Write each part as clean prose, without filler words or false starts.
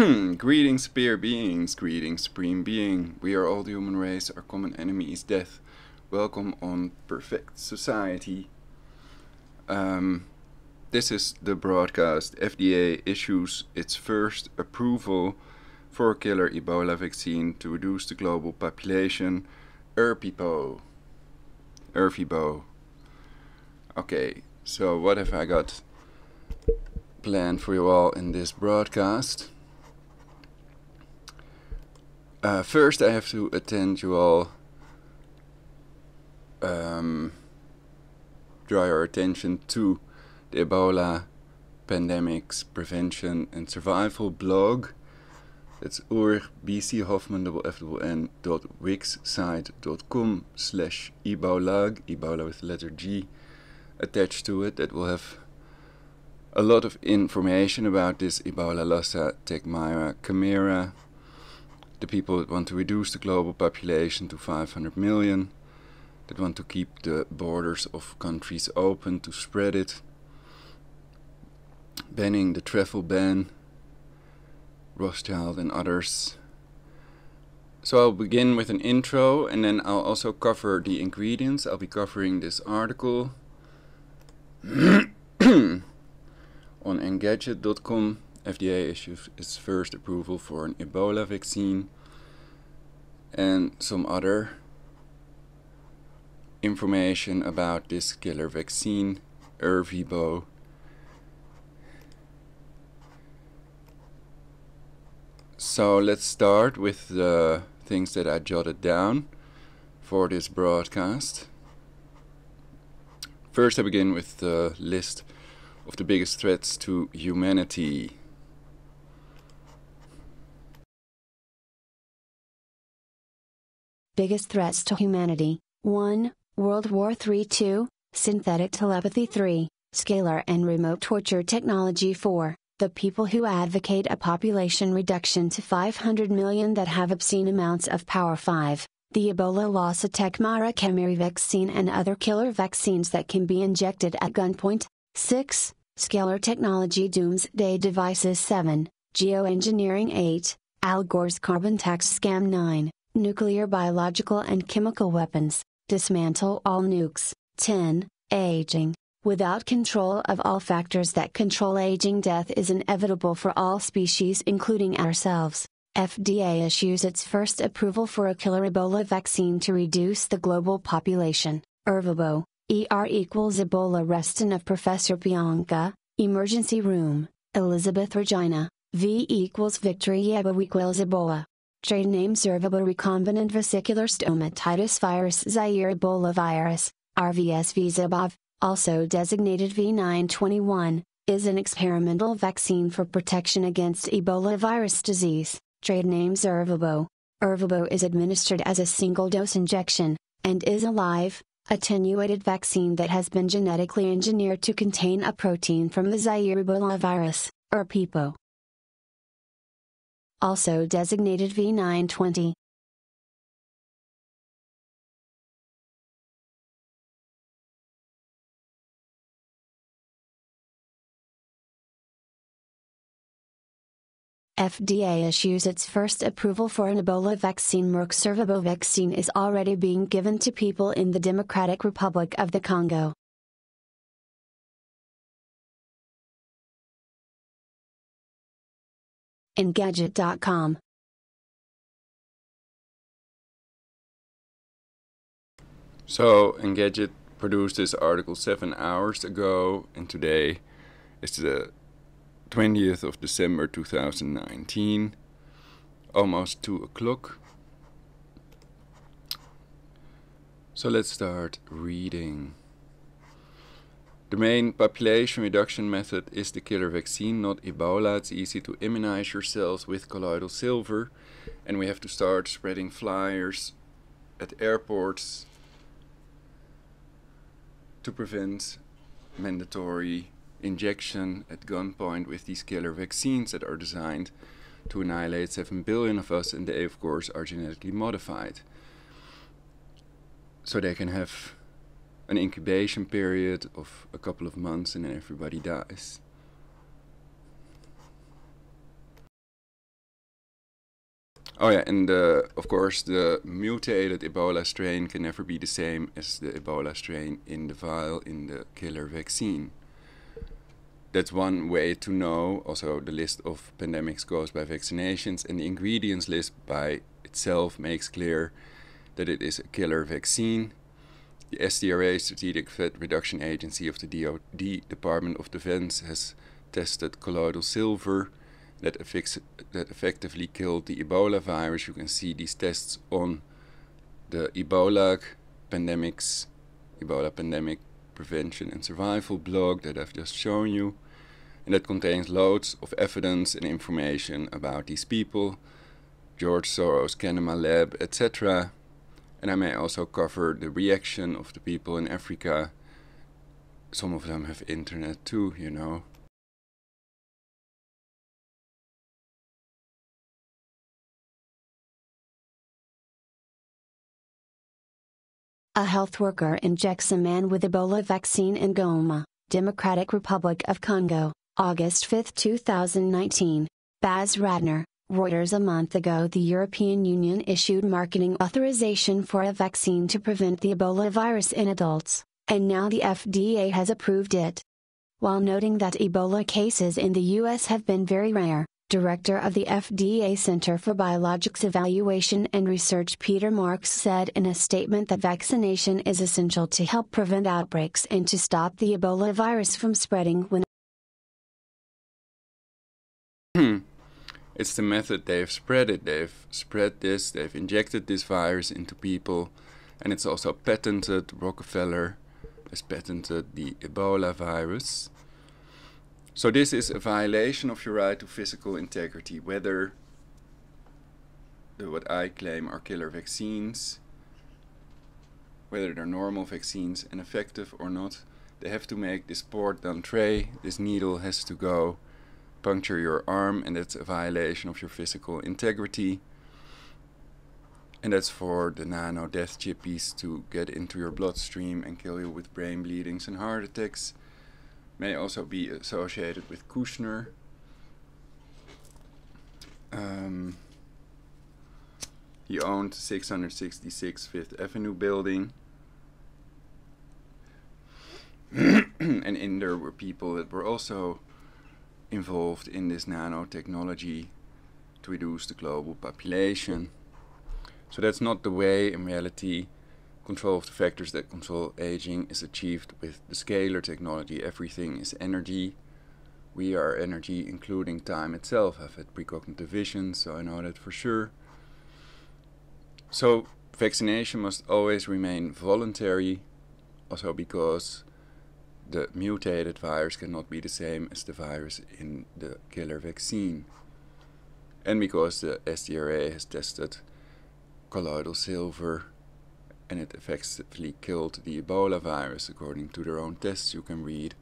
Greetings, spear beings, greetings, supreme being. We are all the human race, our common enemy is death. Welcome on Perfect Society. This is the broadcast. FDA issues its first approval for a killer Ebola vaccine to reduce the global population. Ervebo. Okay, so what have I got planned for you all in this broadcast? First I have to attend you all, draw your attention to the Ebola Pandemics Prevention and Survival blog. It's urbchoffman.wixsite.com/Ebola, Ebola with the letter G attached to it. That will have a lot of information about this Ebola, Lassa, Tegmira, Chimera, the people that want to reduce the global population to 500 million, that want to keep the borders of countries open to spread it, banning the travel ban, Rothschild and others. So I'll begin with an intro and then I'll also cover the ingredients. I'll be covering this article on Engadget.com. FDA issues its first approval for an Ebola vaccine, and some other information about this killer vaccine, Ervebo. So let's start with the things that I jotted down for this broadcast. First, I begin with the list of the biggest threats to humanity. Biggest threats to humanity: 1. World War III. 2. Synthetic telepathy. 3. Scalar and remote torture technology. 4. The people who advocate a population reduction to 500 million that have obscene amounts of power. 5. The Ebola Lassa Tegmira Chimera vaccine and other killer vaccines that can be injected at gunpoint. 6. Scalar technology doomsday devices. 7. Geoengineering. 8. Al Gore's carbon tax scam. 9. Nuclear, biological and chemical weapons, dismantle all nukes. 10. Aging. Without control of all factors that control aging, death is inevitable for all species including ourselves. FDA issues its first approval for a killer Ebola vaccine to reduce the global population. Ervebo, ER equals Ebola. Reston of Professor Bianca, Emergency Room, Elizabeth Regina, V equals Victory. Ebo equals Ebola. Trade names: Ervebo recombinant vesicular stomatitis virus, Zaire Ebola virus, RVS Zebov, also designated V921, is an experimental vaccine for protection against Ebola virus disease. Trade names: Ervebo. Ervebo is administered as a single-dose injection, and is a live, attenuated vaccine that has been genetically engineered to contain a protein from the Zaire Ebola virus, Ervebo. Also designated V920. FDA issues its first approval for an Ebola vaccine. Merck's Ervebo vaccine is already being given to people in the Democratic Republic of the Congo. Engadget.com. So Engadget produced this article 7 hours ago, and today is the 20th of December 2019, almost 2 o'clock. So let's start reading. The main population reduction method is the killer vaccine, not Ebola. It's easy to immunize yourselves with colloidal silver, and we have to start spreading flyers at airports to prevent mandatory injection at gunpoint with these killer vaccines that are designed to annihilate 7 billion of us, and they of course are genetically modified. So they can have an incubation period of a couple of months and then everybody dies. Oh yeah, and of course the mutated Ebola strain can never be the same as the Ebola strain in the vial in the killer vaccine. That's one way to know. Also, the list of pandemics goes by vaccinations, and the ingredients list by itself makes clear that it is a killer vaccine. The SDRA, Strategic Threat Reduction Agency of the DoD, Department of Defense, has tested colloidal silver that effectively killed the Ebola virus. You can see these tests on the Ebola pandemic prevention and survival blog that I've just shown you. And that contains loads of evidence and information about these people, George Soros, Kanema Lab, etc. And I may also cover the reaction of the people in Africa. Some of them have internet too, you know. A health worker injects a man with Ebola vaccine in Goma, Democratic Republic of Congo, August 5, 2019. Baz Radner, Reuters. A month ago, the European Union issued marketing authorization for a vaccine to prevent the Ebola virus in adults, and now the FDA has approved it. While noting that Ebola cases in the U.S. have been very rare, Director of the FDA Center for Biologics Evaluation and Research Peter Marks said in a statement that vaccination is essential to help prevent outbreaks and to stop the Ebola virus from spreading when It's the method they've spread it. They've injected this virus into people, and it's also patented. Rockefeller has patented the Ebola virus. So this is a violation of your right to physical integrity, whether what I claim are killer vaccines, whether they're normal vaccines and effective or not. They have to make this port d'entrée, this needle has to go puncture your arm, and that's a violation of your physical integrity. And that's for the nano death chippies to get into your bloodstream and kill you with brain bleedings and heart attacks. May also be associated with Kushner. He owned 666 Fifth Avenue building. And in there were people that were also involved in this nanotechnology to reduce the global population. So that's not the way. In reality, control of the factors that control aging is achieved with the scalar technology. Everything is energy. We are energy, including time itself. I've had precognitive vision, so I know that for sure. So vaccination must always remain voluntary, also because the mutated virus cannot be the same as the virus in the killer vaccine. And because the SDRA has tested colloidal silver and it effectively killed the Ebola virus according to their own tests you can read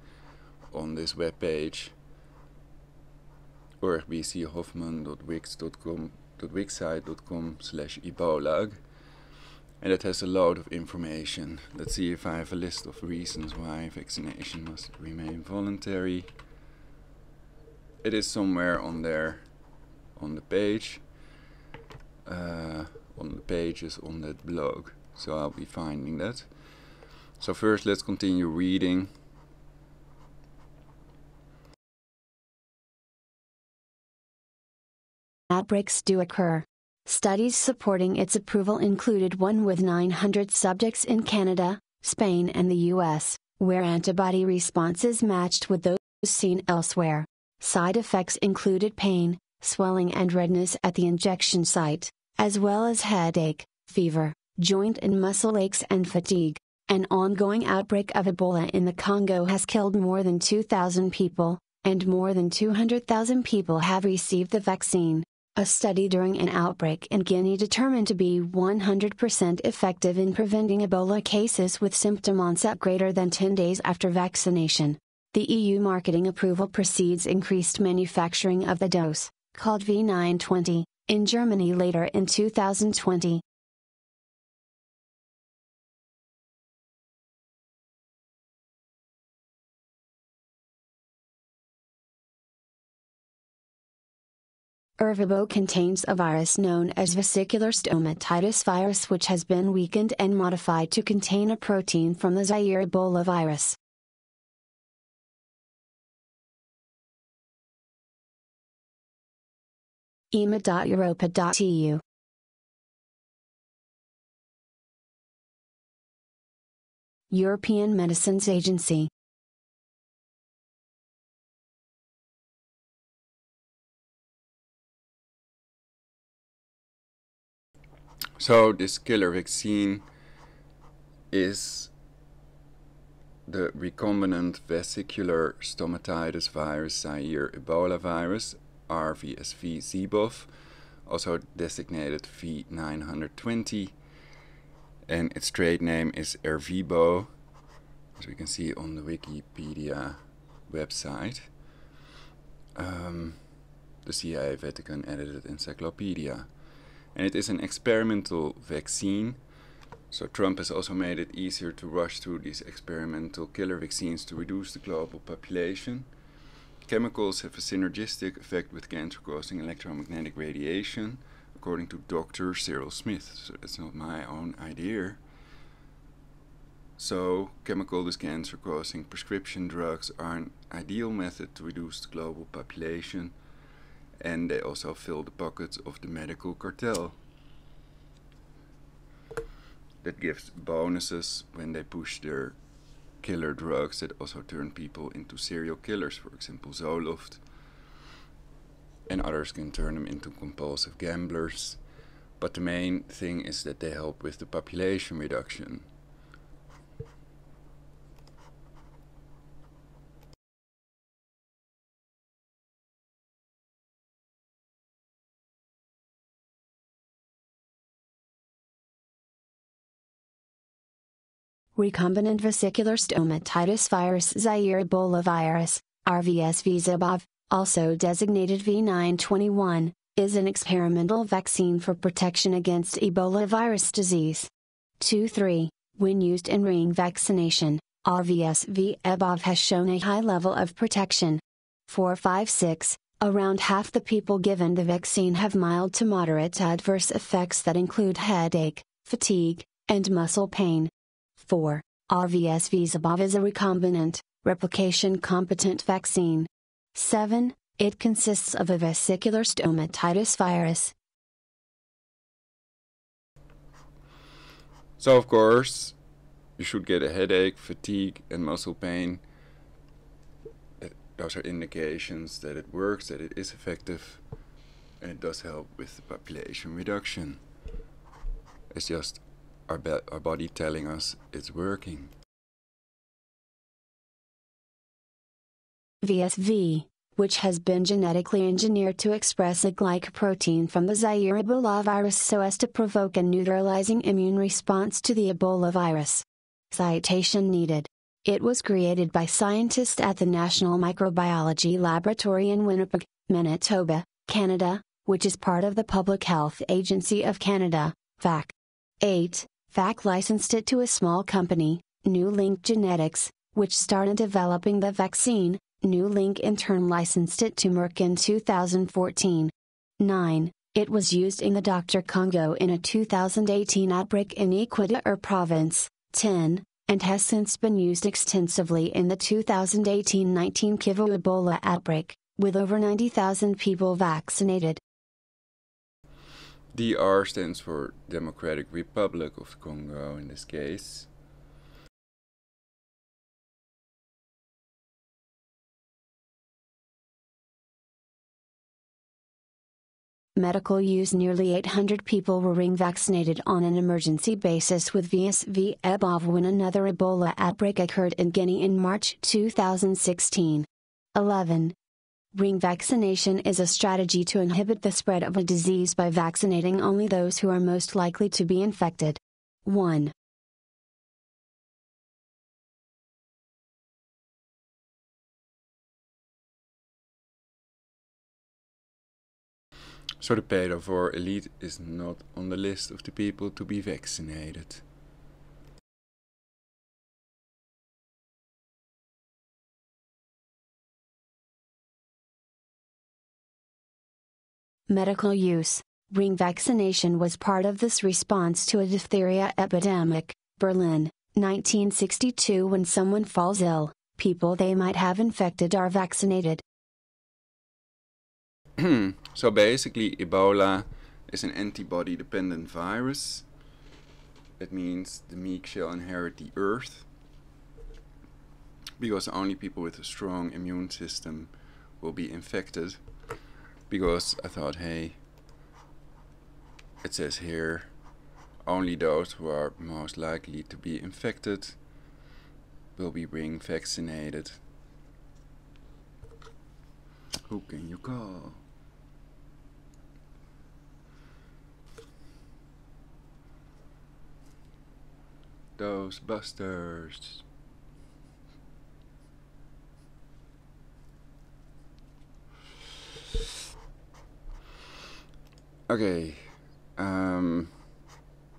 on this webpage, orgbchoffman.wixsite.com/Ebola. And it has a load of information. Let's see if I have a list of reasons why vaccination must remain voluntary. It is somewhere on there, on the page, on the pages on that blog. So I'll be finding that. So first let's continue reading. Outbreaks do occur. Studies supporting its approval included one with 900 subjects in Canada, Spain and the US, where antibody responses matched with those seen elsewhere. Side effects included pain, swelling and redness at the injection site, as well as headache, fever, joint and muscle aches and fatigue. An ongoing outbreak of Ebola in the Congo has killed more than 2,000 people, and more than 200,000 people have received the vaccine. A study during an outbreak in Guinea determined to be 100% effective in preventing Ebola cases with symptom onset greater than 10 days after vaccination. The EU marketing approval precedes increased manufacturing of the dose, called V920, in Germany later in 2020. Ervebo contains a virus known as vesicular stomatitis virus, which has been weakened and modified to contain a protein from the Zaire Ebola virus. ema.europa.eu European Medicines Agency. So this killer vaccine is the recombinant vesicular stomatitis virus Zaire Ebola virus, RVSV-ZEBOV, also designated V920, and its trade name is Ervebo, as we can see on the Wikipedia website, the CIA Vatican edited encyclopedia. And it is an experimental vaccine, so Trump has also made it easier to rush through these experimental killer vaccines to reduce the global population. Chemicals have a synergistic effect with cancer-causing electromagnetic radiation, according to Dr. Cyril Smith, so that's not my own idea. So, chemical cancer-causing prescription drugs are an ideal method to reduce the global population, and they also fill the pockets of the medical cartel that gives bonuses when they push their killer drugs that also turn people into serial killers. For example, Zoloft, and others can turn them into compulsive gamblers. But the main thing is that they help with the population reduction. Recombinant vesicular stomatitis virus Zaire Ebola virus, RVSV-ZEBOV, also designated V921, is an experimental vaccine for protection against Ebola virus disease. 2-3. When used in ring vaccination, RVSV-ZEBOV has shown a high level of protection. 4-5-6. Around half the people given the vaccine have mild to moderate adverse effects that include headache, fatigue, and muscle pain. 4. RVSV-ZEBOV is a recombinant, replication-competent vaccine. 7. It consists of a vesicular stomatitis virus. So of course, you should get a headache, fatigue, and muscle pain. Those are indications that it works, that it is effective, and it does help with the population reduction. It's just our body telling us it's working. VSV, which has been genetically engineered to express a glycoprotein from the Zaire Ebola virus so as to provoke a neutralizing immune response to the Ebola virus. Citation needed. It was created by scientists at the National Microbiology Laboratory in Winnipeg, Manitoba, Canada, which is part of the Public Health Agency of Canada, VAC. 8. VAC licensed it to a small company, New Link Genetics, which started developing the vaccine. New Link in turn licensed it to Merck in 2014. 9. It was used in the Dr. Congo in a 2018 outbreak in Equateur province. 10. And has since been used extensively in the 2018-19 Kivu Ebola outbreak, with over 90,000 people vaccinated. DR stands for Democratic Republic of Congo in this case. Medical use. Nearly 800 people were ring vaccinated on an emergency basis with VSV-ZEBOV when another Ebola outbreak occurred in Guinea in March 2016. 11. Ring vaccination is a strategy to inhibit the spread of a disease by vaccinating only those who are most likely to be infected. 1. So the pedophile elite is not on the list of the people to be vaccinated. Medical use. Ring vaccination was part of this response to a diphtheria epidemic, Berlin, 1962. When someone falls ill, people they might have infected are vaccinated. So basically, Ebola is an antibody-dependent virus. That means the meek shall inherit the earth, because only people with a strong immune system will be infected. Because I thought, hey, it says here, only those who are most likely to be infected will be being vaccinated. Who can you call? Those busters. Okay,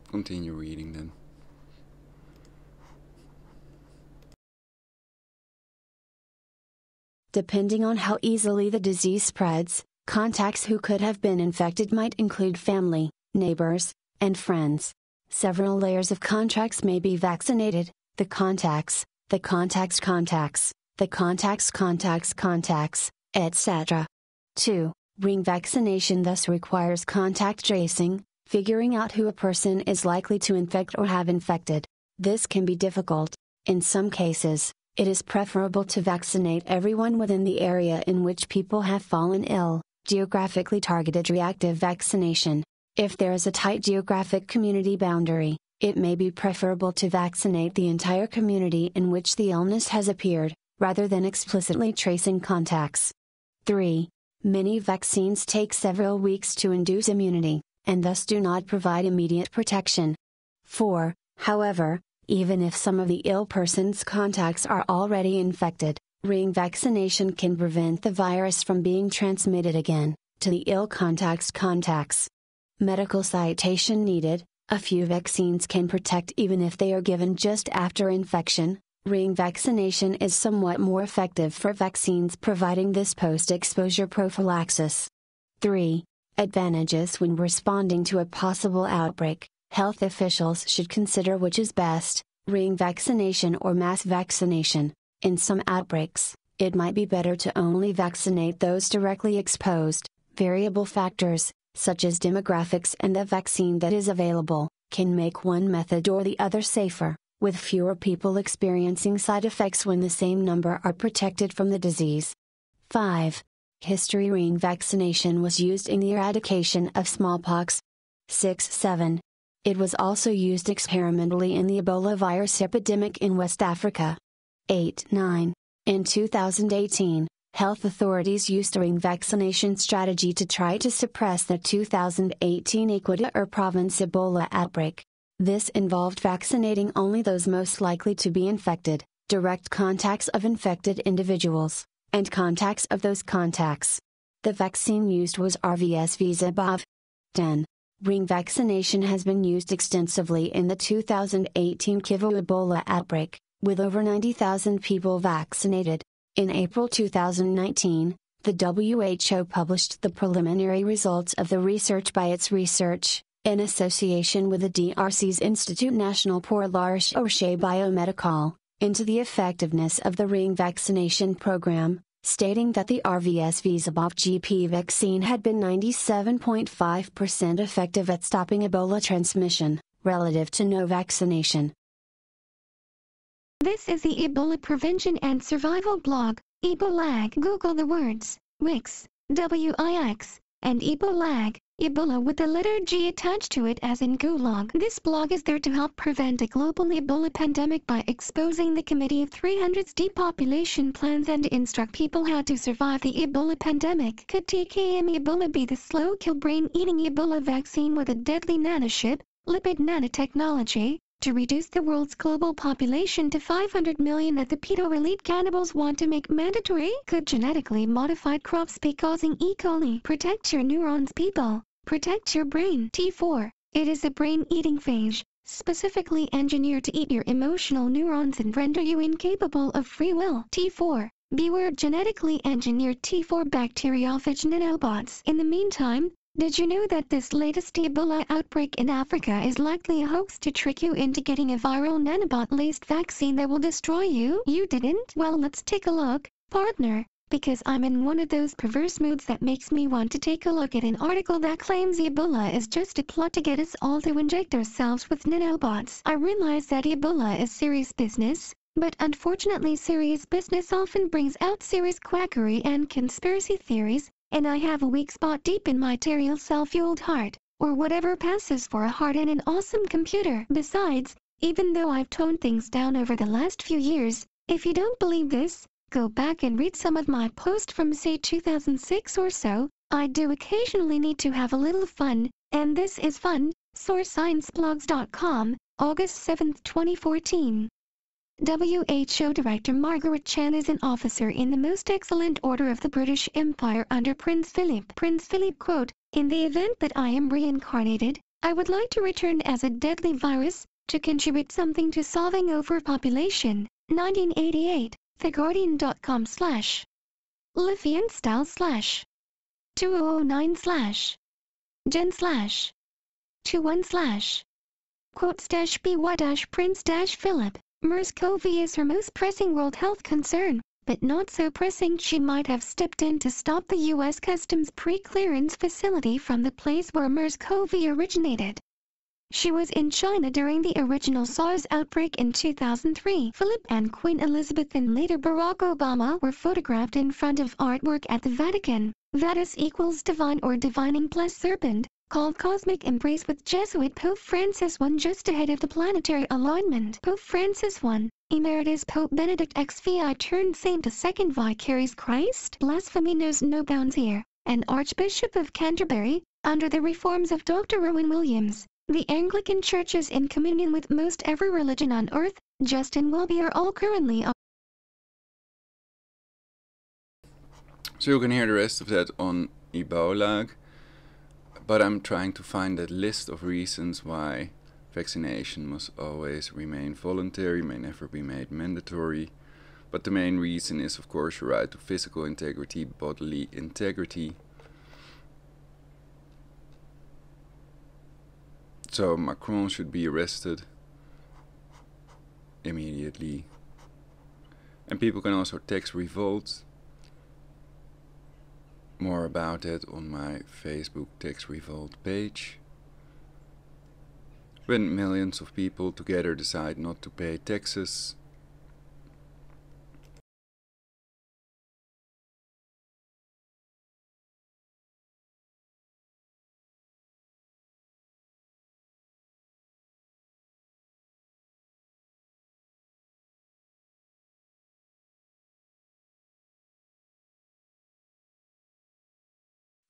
continue reading then. Depending on how easily the disease spreads, contacts who could have been infected might include family, neighbors, and friends. Several layers of contacts may be vaccinated: the contacts, the contacts' contacts, the contacts' contacts' contacts, etc. 2. Ring vaccination thus requires contact tracing, figuring out who a person is likely to infect or have infected. This can be difficult. In some cases, it is preferable to vaccinate everyone within the area in which people have fallen ill, geographically targeted reactive vaccination. If there is a tight geographic community boundary, it may be preferable to vaccinate the entire community in which the illness has appeared, rather than explicitly tracing contacts. 3. Many vaccines take several weeks to induce immunity, and thus do not provide immediate protection. 4. However, even if some of the ill person's contacts are already infected, ring vaccination can prevent the virus from being transmitted again, to the ill contact's contacts. Medical citation needed. A few vaccines can protect even if they are given just after infection. Ring vaccination is somewhat more effective for vaccines providing this post-exposure prophylaxis. 3. Advantages when responding to a possible outbreak. Health officials should consider which is best, ring vaccination or mass vaccination. In some outbreaks, it might be better to only vaccinate those directly exposed. Variable factors, such as demographics and the vaccine that is available, can make one method or the other safer, with fewer people experiencing side effects when the same number are protected from the disease. 5. History. Ring vaccination was used in the eradication of smallpox. 6-7. It was also used experimentally in the Ebola virus epidemic in West Africa. 8-9. In 2018, health authorities used a ring vaccination strategy to try to suppress the 2018 Equator province Ebola outbreak. This involved vaccinating only those most likely to be infected, direct contacts of infected individuals, and contacts of those contacts. The vaccine used was Ervebo. 10. Ring vaccination has been used extensively in the 2018 Kivu Ebola outbreak, with over 90,000 people vaccinated. In April 2019, the WHO published the preliminary results of the research by its research, in association with the DRC's Institut National pour la Recherche Biomédicale, into the effectiveness of the ring vaccination program, stating that the Ervebo vaccine had been 97.5% effective at stopping Ebola transmission, relative to no vaccination. This is the Ebola Prevention and Survival blog, Ebolag. Google the words, Wix, W-I-X, and Ebolag, Ebola with the letter G attached to it as in Gulag. This blog is there to help prevent a global Ebola pandemic by exposing the Committee of 300's depopulation plans and instruct people how to survive the Ebola pandemic. Could TKM Ebola be the slow-kill brain-eating Ebola vaccine with a deadly nanochip, lipid nanotechnology, to reduce the world's global population to 500 million that the pedo-elite cannibals want to make mandatory? Could genetically modified crops be causing E. coli? Protect your neurons, people. Protect your brain. T4. It is a brain-eating phage, specifically engineered to eat your emotional neurons and render you incapable of free will. T4. Beware genetically engineered T4 bacteriophage nanobots. In the meantime, Did you know that this latest Ebola outbreak in Africa is likely a hoax to trick you into getting a viral nanobot-laced vaccine that will destroy you? You didn't? Well, let's take a look, partner, because I'm in one of those perverse moods that makes me want to take a look at an article that claims Ebola is just a plot to get us all to inject ourselves with nanobots. I realize that Ebola is serious business, but unfortunately serious business often brings out serious quackery and conspiracy theories, and I have a weak spot deep in my terrible self-fueled heart, or whatever passes for a heart in an awesome computer. Besides, even though I've toned things down over the last few years, if you don't believe this, go back and read some of my posts from say 2006 or so. I do occasionally need to have a little fun, and this is fun. Source scienceblogs.com, August 7, 2014. WHO Director Margaret Chan is an officer in the Most Excellent Order of the British Empire under Prince Philip. Prince Philip quote, "In the event that I am reincarnated, I would like to return as a deadly virus, to contribute something to solving overpopulation." 1988, TheGuardian.com / Lithian style / 2009 / Gen / 21 / quotes -by Prince Philip. MERS-CoV is her most pressing world health concern, but not so pressing she might have stepped in to stop the U.S. Customs pre-clearance facility from the place where MERS-CoV originated. She was in China during the original SARS outbreak in 2003. Philip and Queen Elizabeth and later Barack Obama were photographed in front of artwork at the Vatican. Vatis equals divine or divining plus serpent, called Cosmic Embrace with Jesuit Pope Francis I just ahead of the planetary alignment. Pope Francis I, Emeritus Pope Benedict XVI turned Saint II Vicarious Christ. Blasphemy knows no bounds here. And Archbishop of Canterbury, under the reforms of Dr. Rowan Williams, the Anglican Church is in communion with most every religion on earth. Justin Welby are all currently on. So you can hear the rest of that on Ebola. But I'm trying to find that list of reasons why vaccination must always remain voluntary, may never be made mandatory. But the main reason is, of course, your right to physical integrity, bodily integrity. So Macron should be arrested immediately. And people can also text revolt. More about it on my Facebook Text Revolt page. When millions of people together decide not to pay taxes,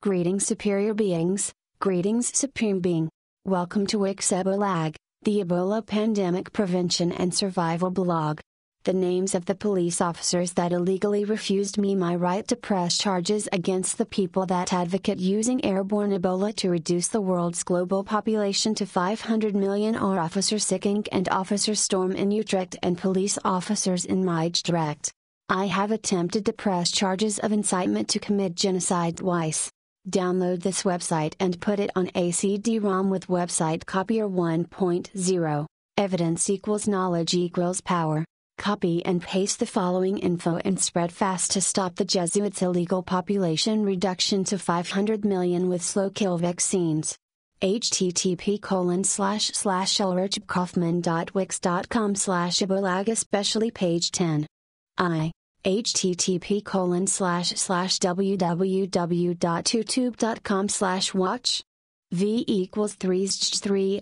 Greetings superior beings, greetings supreme being. Welcome to Ebola, the Ebola Pandemic Prevention and Survival blog. The names of the police officers that illegally refused me my right to press charges against the people that advocate using airborne Ebola to reduce the world's global population to 500 million are Officer Sicking and Officer Storm in Utrecht and police officers in Maastricht. I have attempted to press charges of incitement to commit genocide twice. Download this website and put it on a CD-ROM with website copier 1.0. Evidence equals knowledge equals power. Copy and paste the following info and spread fast to stop the Jesuits' illegal population reduction to 500 million with slow kill vaccines. http://ulrichkaufman.wix.com/ebolag especially page 10. http://www.youtube.com/watch. V equals 3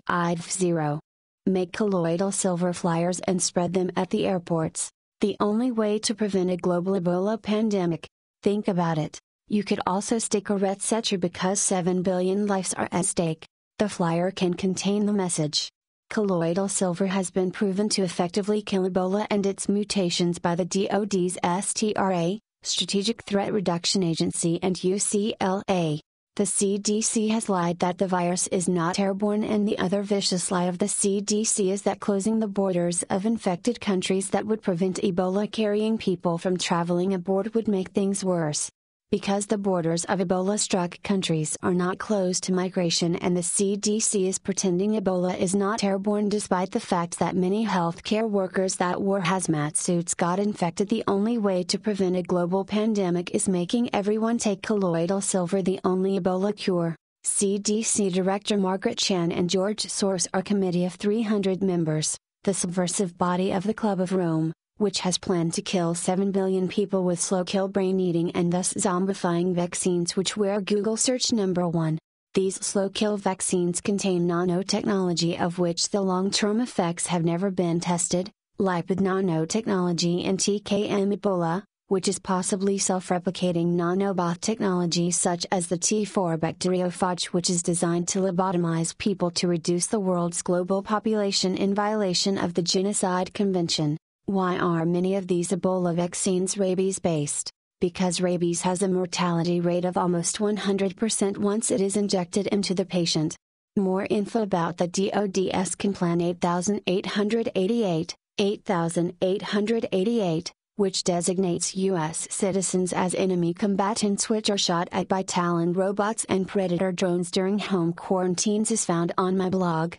Make colloidal silver flyers and spread them at the airports. The only way to prevent a global Ebola pandemic. Think about it. You could also stick a red setter because 7 billion lives are at stake. The flyer can contain the message. Colloidal silver has been proven to effectively kill Ebola and its mutations by the DoD's STRA, Strategic Threat Reduction Agency, and UCLA. The CDC has lied that the virus is not airborne, and the other vicious lie of the CDC is that closing the borders of infected countries that would prevent Ebola carrying people from traveling abroad would make things worse. Because the borders of Ebola-struck countries are not closed to migration and the CDC is pretending Ebola is not airborne despite the fact that many healthcare workers that wore hazmat suits got infected, the only way to prevent a global pandemic is making everyone take colloidal silver, the only Ebola cure. CDC Director Margaret Chan and George Soros are a committee of 300 members, the subversive body of the Club of Rome, which has planned to kill 7 billion people with slow-kill brain-eating and thus zombifying vaccines, which were Google search number 1. These slow-kill vaccines contain nanotechnology of which the long-term effects have never been tested, lipid nanotechnology and TKM Ebola, which is possibly self-replicating nanobot technology such as the T4 bacteriophage, which is designed to lobotomize people to reduce the world's global population in violation of the Genocide Convention. Why are many of these Ebola vaccines rabies-based? Because rabies has a mortality rate of almost 100% once it is injected into the patient. More info about the DoD's Plan 8888, which designates U.S. citizens as enemy combatants which are shot at by Talon robots and Predator drones during home quarantines, is found on my blog.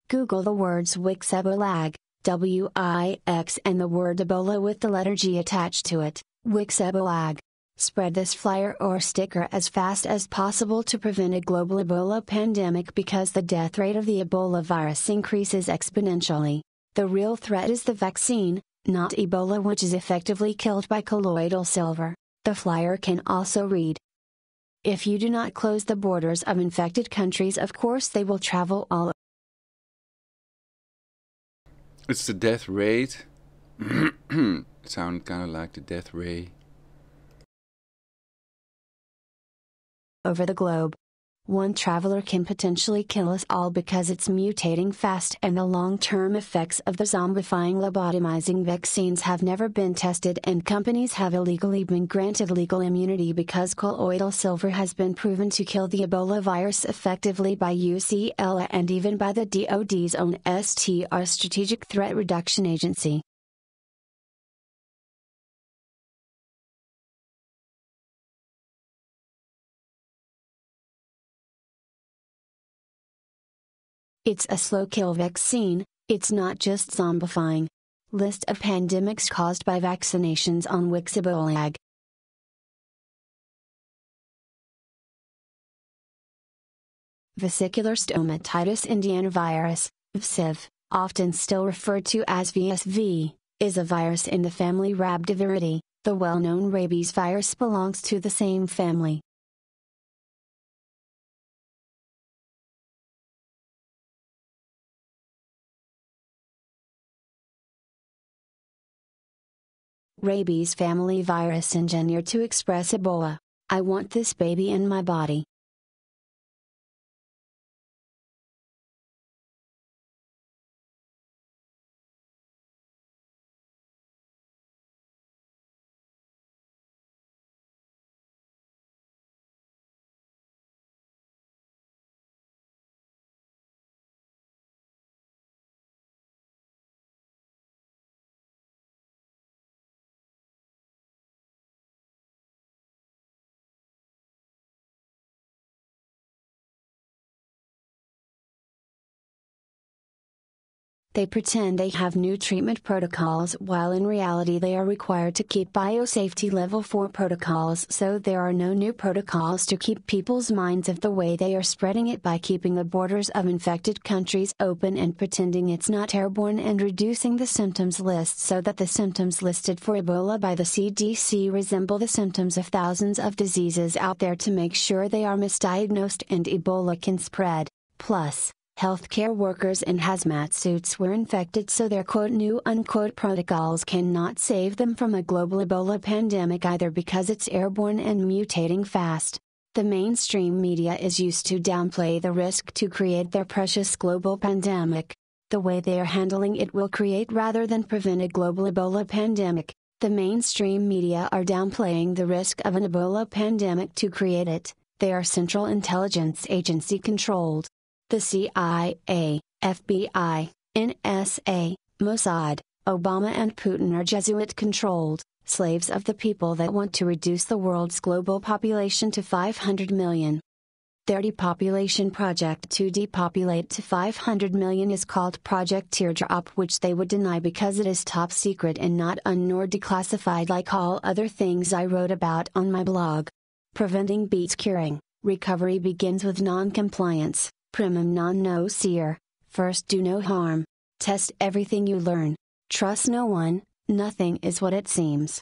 Google the words Wix Ebola, WIX, and the word Ebola with the letter G attached to it, Wix Ebola. Spread this flyer or sticker as fast as possible to prevent a global Ebola pandemic because the death rate of the Ebola virus increases exponentially. The real threat is the vaccine, not Ebola, which is effectively killed by colloidal silver. The flyer can also read: if you do not close the borders of infected countries, of course they will travel all. It's the death rate. It sounded kind of like the death ray. Over the globe. One traveler can potentially kill us all because it's mutating fast, and the long-term effects of the zombifying lobotomizing vaccines have never been tested, and companies have illegally been granted legal immunity because colloidal silver has been proven to kill the Ebola virus effectively by UCLA and even by the DoD's own STR Strategic Threat Reduction Agency. It's a slow-kill vaccine, it's not just zombifying. List of pandemics caused by vaccinations on Wix Ebola. Vesicular stomatitis indiana virus, VSIV, often still referred to as VSV, is a virus in the family Rhabdiviridae. The well-known rabies virus belongs to the same family. Rabies family virus engineered to express Ebola. I want this baby in my body. They pretend they have new treatment protocols while in reality they are required to keep biosafety level 4 protocols, so there are no new protocols to keep people's minds of the way they are spreading it by keeping the borders of infected countries open and pretending it's not airborne and reducing the symptoms list so that the symptoms listed for Ebola by the CDC resemble the symptoms of thousands of diseases out there to make sure they are misdiagnosed and Ebola can spread. Plus, healthcare workers in hazmat suits were infected, so their new protocols cannot save them from a global Ebola pandemic either because it's airborne and mutating fast. The mainstream media is used to downplay the risk to create their precious global pandemic. The way they are handling it will create rather than prevent a global Ebola pandemic. The mainstream media are downplaying the risk of an Ebola pandemic to create it. They are Central Intelligence Agency controlled. The CIA, FBI, NSA, Mossad, Obama and Putin are Jesuit-controlled, slaves of the people that want to reduce the world's global population to 500 million. Their depopulation project to depopulate to 500 million is called Project Teardrop, which they would deny because it is top secret and not nor declassified like all other things I wrote about on my blog. Preventing beats curing. Recovery begins with non-compliance, primum non nocere. First do no harm. Test everything you learn. Trust no one, nothing is what it seems.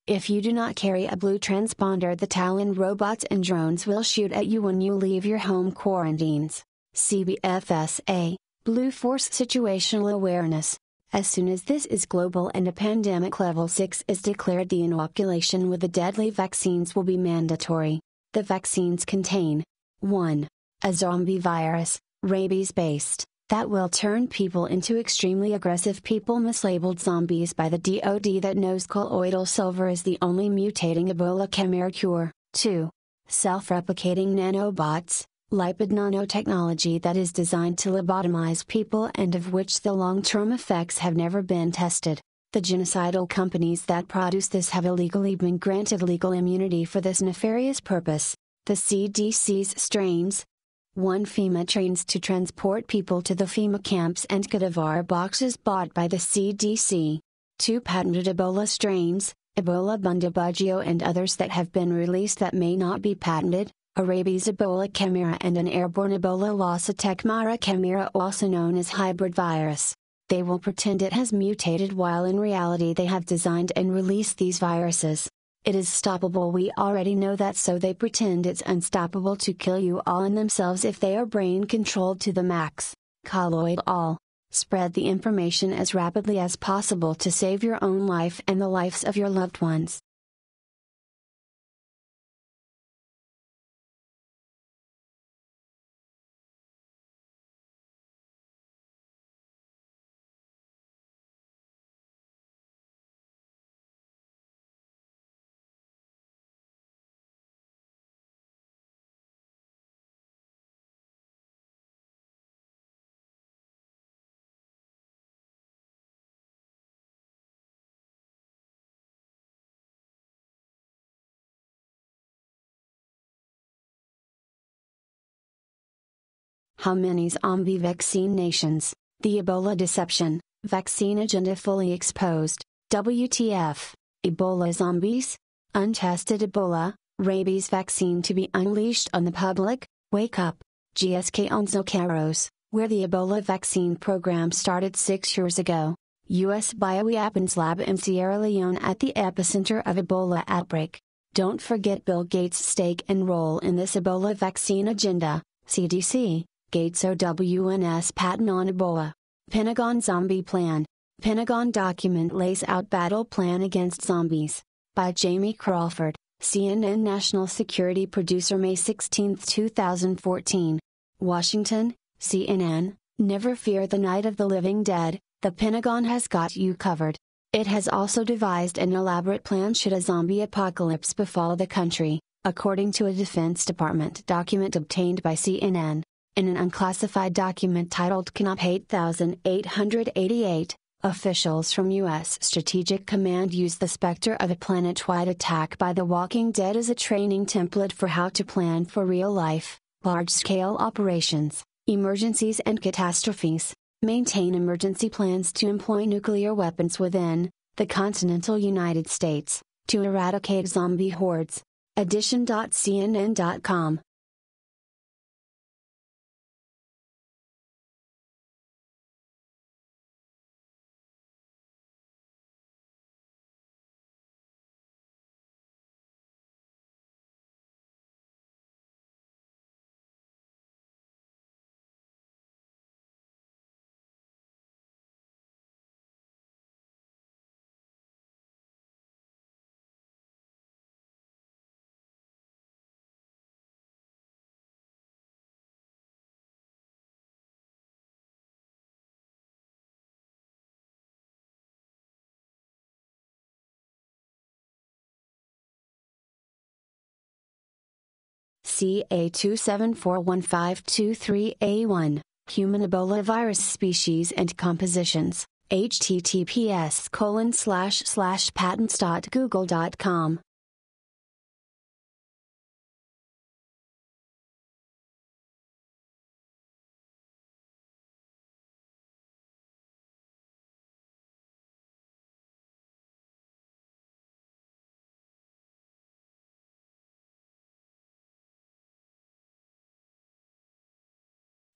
If you do not carry a blue transponder, the Talon robots and drones will shoot at you when you leave your home quarantines. CBFSA, Blue Force Situational Awareness. As soon as this is global and a pandemic level 6 is declared, the inoculation with the deadly vaccines will be mandatory. The vaccines contain 1. A zombie virus, rabies-based, that will turn people into extremely aggressive people mislabeled zombies by the DoD that knows colloidal silver is the only mutating Ebola chimera cure. 2. Self-replicating nanobots, lipid nanotechnology that is designed to lobotomize people and of which the long-term effects have never been tested. The genocidal companies that produce this have illegally been granted legal immunity for this nefarious purpose. The CDC's strains. 1. FEMA trains to transport people to the FEMA camps and cadaver boxes bought by the CDC. 2. Patented Ebola strains, Ebola bundibugyo and others that have been released that may not be patented, a rabies Ebola chimera and an airborne Ebola Lassa chimera chimera, also known as hybrid virus. They will pretend it has mutated while in reality they have designed and released these viruses. It is stoppable, we already know that, so they pretend it's unstoppable to kill you all and themselves if they are brain controlled to the max. Colloid all. Spread the information as rapidly as possible to save your own life and the lives of your loved ones. How many zombie vaccine nations? The Ebola deception, vaccine agenda fully exposed. WTF? Ebola zombies? Untested Ebola, rabies vaccine to be unleashed on the public? Wake up. GSK owns Caros, where the Ebola vaccine program started 6 years ago. U.S. bioweapons lab in Sierra Leone at the epicenter of Ebola outbreak. Don't forget Bill Gates' stake and role in this Ebola vaccine agenda. CDC. Gates OWNS patent on Ebola. Pentagon Zombie Plan. Pentagon document lays out battle plan against zombies. By Jamie Crawford, CNN National Security Producer, May 16, 2014. Washington, CNN. Never fear the night of the living dead, the Pentagon has got you covered. It has also devised an elaborate plan should a zombie apocalypse befall the country, according to a Defense Department document obtained by CNN. In an unclassified document titled CNOP 8888, officials from U.S. Strategic Command use the specter of a planet-wide attack by the Walking Dead as a training template for how to plan for real-life, large-scale operations, emergencies and catastrophes, maintain emergency plans to employ nuclear weapons within the continental United States, to eradicate zombie hordes. Edition.cnn.com CA2741523A1, Human Ebola Virus Species and Compositions, https://patents.google.com.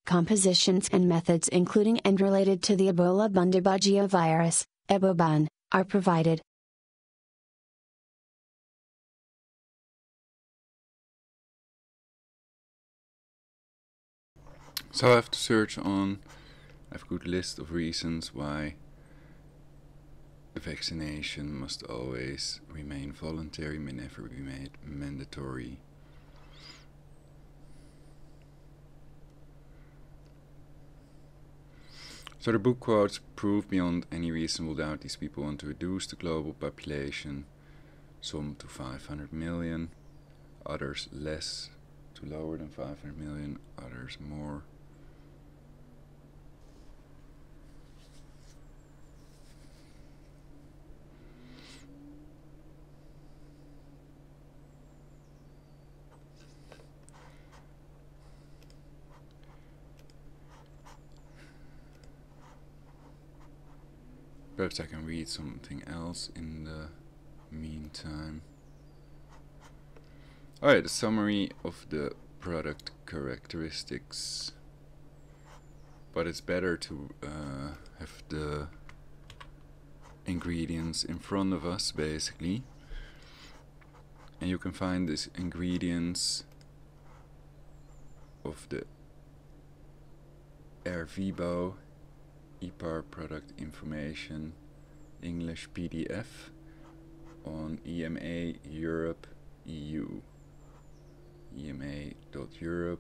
Compositions and methods including and related to the Ebola Bundibugyo virus, Eboban, are provided. So I have to search on, I have a good list of reasons why the vaccination must always remain voluntary, may never be made mandatory. So the book quotes, prove beyond any reasonable doubt these people want to reduce the global population, some to 500 million, others less, to lower than 500 million, others more. Perhaps I can read something else in the meantime. Alright, the summary of the product characteristics. But it's better to have the ingredients in front of us, basically. And you can find these ingredients of the Ervebo EPAR product information English PDF on EMA Europe EU, ema.europa.eu.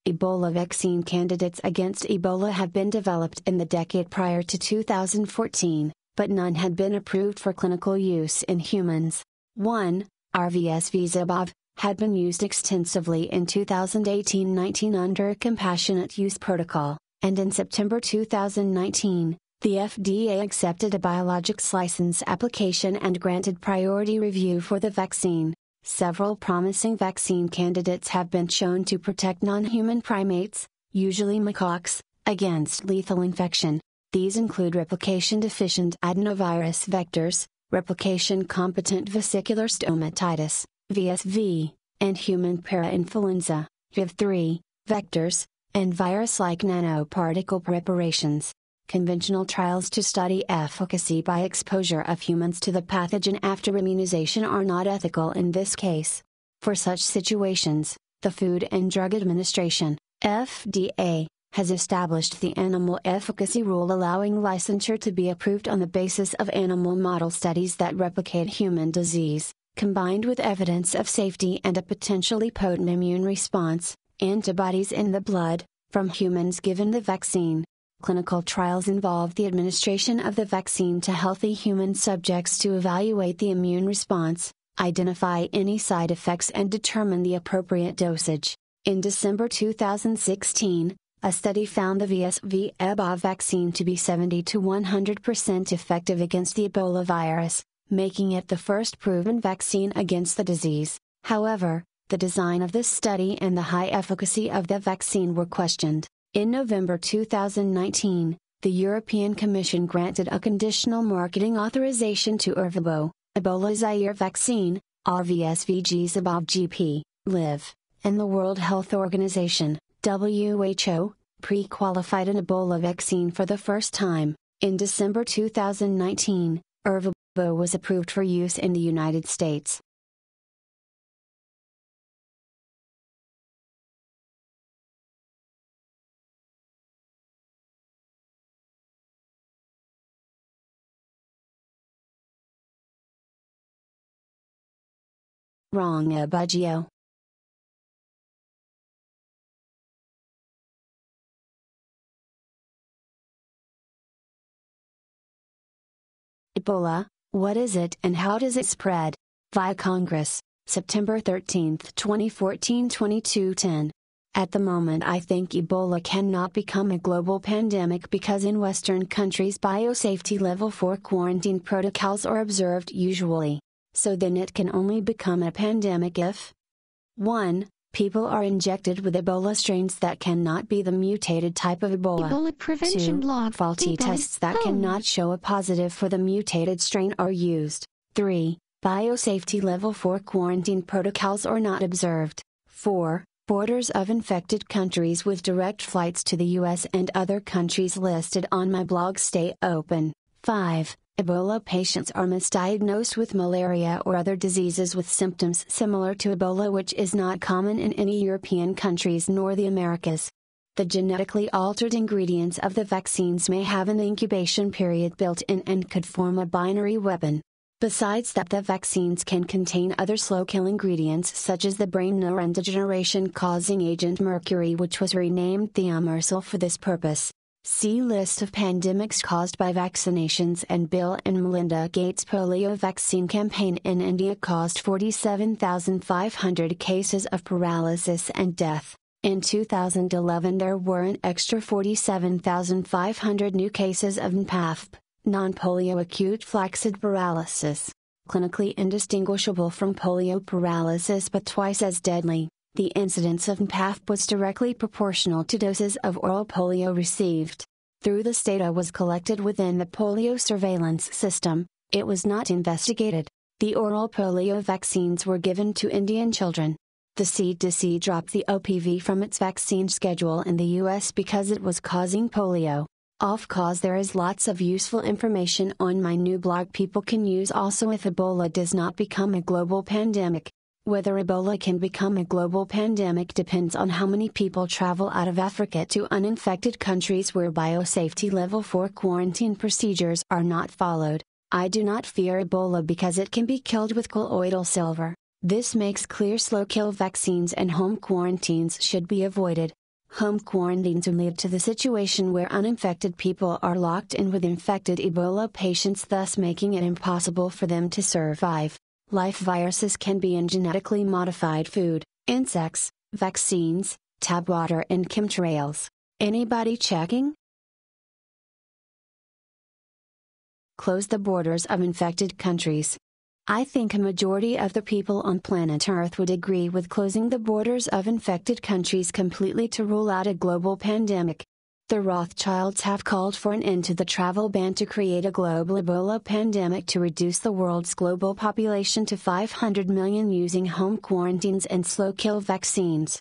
Ebola vaccine candidates against Ebola have been developed in the decade prior to 2014, but none had been approved for clinical use in humans. 1. Ervebo had been used extensively in 2018-19 under a compassionate use protocol, and in September 2019, the FDA accepted a biologics license application and granted priority review for the vaccine. Several promising vaccine candidates have been shown to protect non-human primates, usually macaques, against lethal infection. These include replication-deficient adenovirus vectors, replication-competent vesicular stomatitis, VSV, and human parainfluenza, HIV-3, vectors, and virus-like nanoparticle preparations. Conventional trials to study efficacy by exposure of humans to the pathogen after immunization are not ethical in this case. For such situations, the Food and Drug Administration, FDA, has established the animal efficacy rule allowing licensure to be approved on the basis of animal model studies that replicate human disease, combined with evidence of safety and a potentially potent immune response, antibodies in the blood, from humans given the vaccine. Clinical trials involve the administration of the vaccine to healthy human subjects to evaluate the immune response, identify any side effects and determine the appropriate dosage. In December 2016, a study found the VSV-Ebola vaccine to be 70 to 100% effective against the Ebola virus, making it the first proven vaccine against the disease. However, the design of this study and the high efficacy of the vaccine were questioned. In November 2019, the European Commission granted a conditional marketing authorization to Ervebo, Ebola Zaire vaccine, RVSVGZABOV-GP, Live, and the World Health Organization, WHO, pre-qualified an Ebola vaccine for the first time. In December 2019, Ervebo was approved for use in the United States. Wrong Abugio. Ebola, what is it and how does it spread? Via Congress, September 13, 2014 22:10. At the moment I think Ebola cannot become a global pandemic because in Western countries biosafety level 4 quarantine protocols are observed usually. So then it can only become a pandemic if 1. People are injected with Ebola strains that cannot be the mutated type of Ebola. Ebola prevention 2. blog. Faulty Ebola tests that home. cannot show a positive for the mutated strain are used. 3. Biosafety level 4 quarantine protocols are not observed. 4. Borders of infected countries with direct flights to the US and other countries listed on my blog stay open. 5. Ebola patients are misdiagnosed with malaria or other diseases with symptoms similar to Ebola, which is not common in any European countries nor the Americas. The genetically altered ingredients of the vaccines may have an incubation period built in and could form a binary weapon. Besides that, the vaccines can contain other slow-kill ingredients such as the brain neurodegeneration-causing agent mercury, which was renamed thiamercil for this purpose. See list of pandemics caused by vaccinations, and Bill and Melinda Gates polio vaccine campaign in India caused 47,500 cases of paralysis and death. In 2011 there were an extra 47,500 new cases of NPAFP, non-polio acute flaccid paralysis. Clinically indistinguishable from polio paralysis but twice as deadly. The incidence of NPAFP was directly proportional to doses of oral polio received. Through this data was collected within the polio surveillance system, it was not investigated. The oral polio vaccines were given to Indian children. The CDC dropped the OPV from its vaccine schedule in the US because it was causing polio. Of course, there is lots of useful information on my new blog people can use also if Ebola does not become a global pandemic. Whether Ebola can become a global pandemic depends on how many people travel out of Africa to uninfected countries where biosafety level 4 quarantine procedures are not followed. I do not fear Ebola because it can be killed with colloidal silver. This makes clear slow-kill vaccines and home quarantines should be avoided. Home quarantines lead to the situation where uninfected people are locked in with infected Ebola patients, thus making it impossible for them to survive. Live viruses can be in genetically modified food, insects, vaccines, tap water and chemtrails. Anybody checking? Close the borders of infected countries. I think a majority of the people on planet Earth would agree with closing the borders of infected countries completely to rule out a global pandemic. The Rothschilds have called for an end to the travel ban to create a global Ebola pandemic to reduce the world's global population to 500 million using home quarantines and slow-kill vaccines.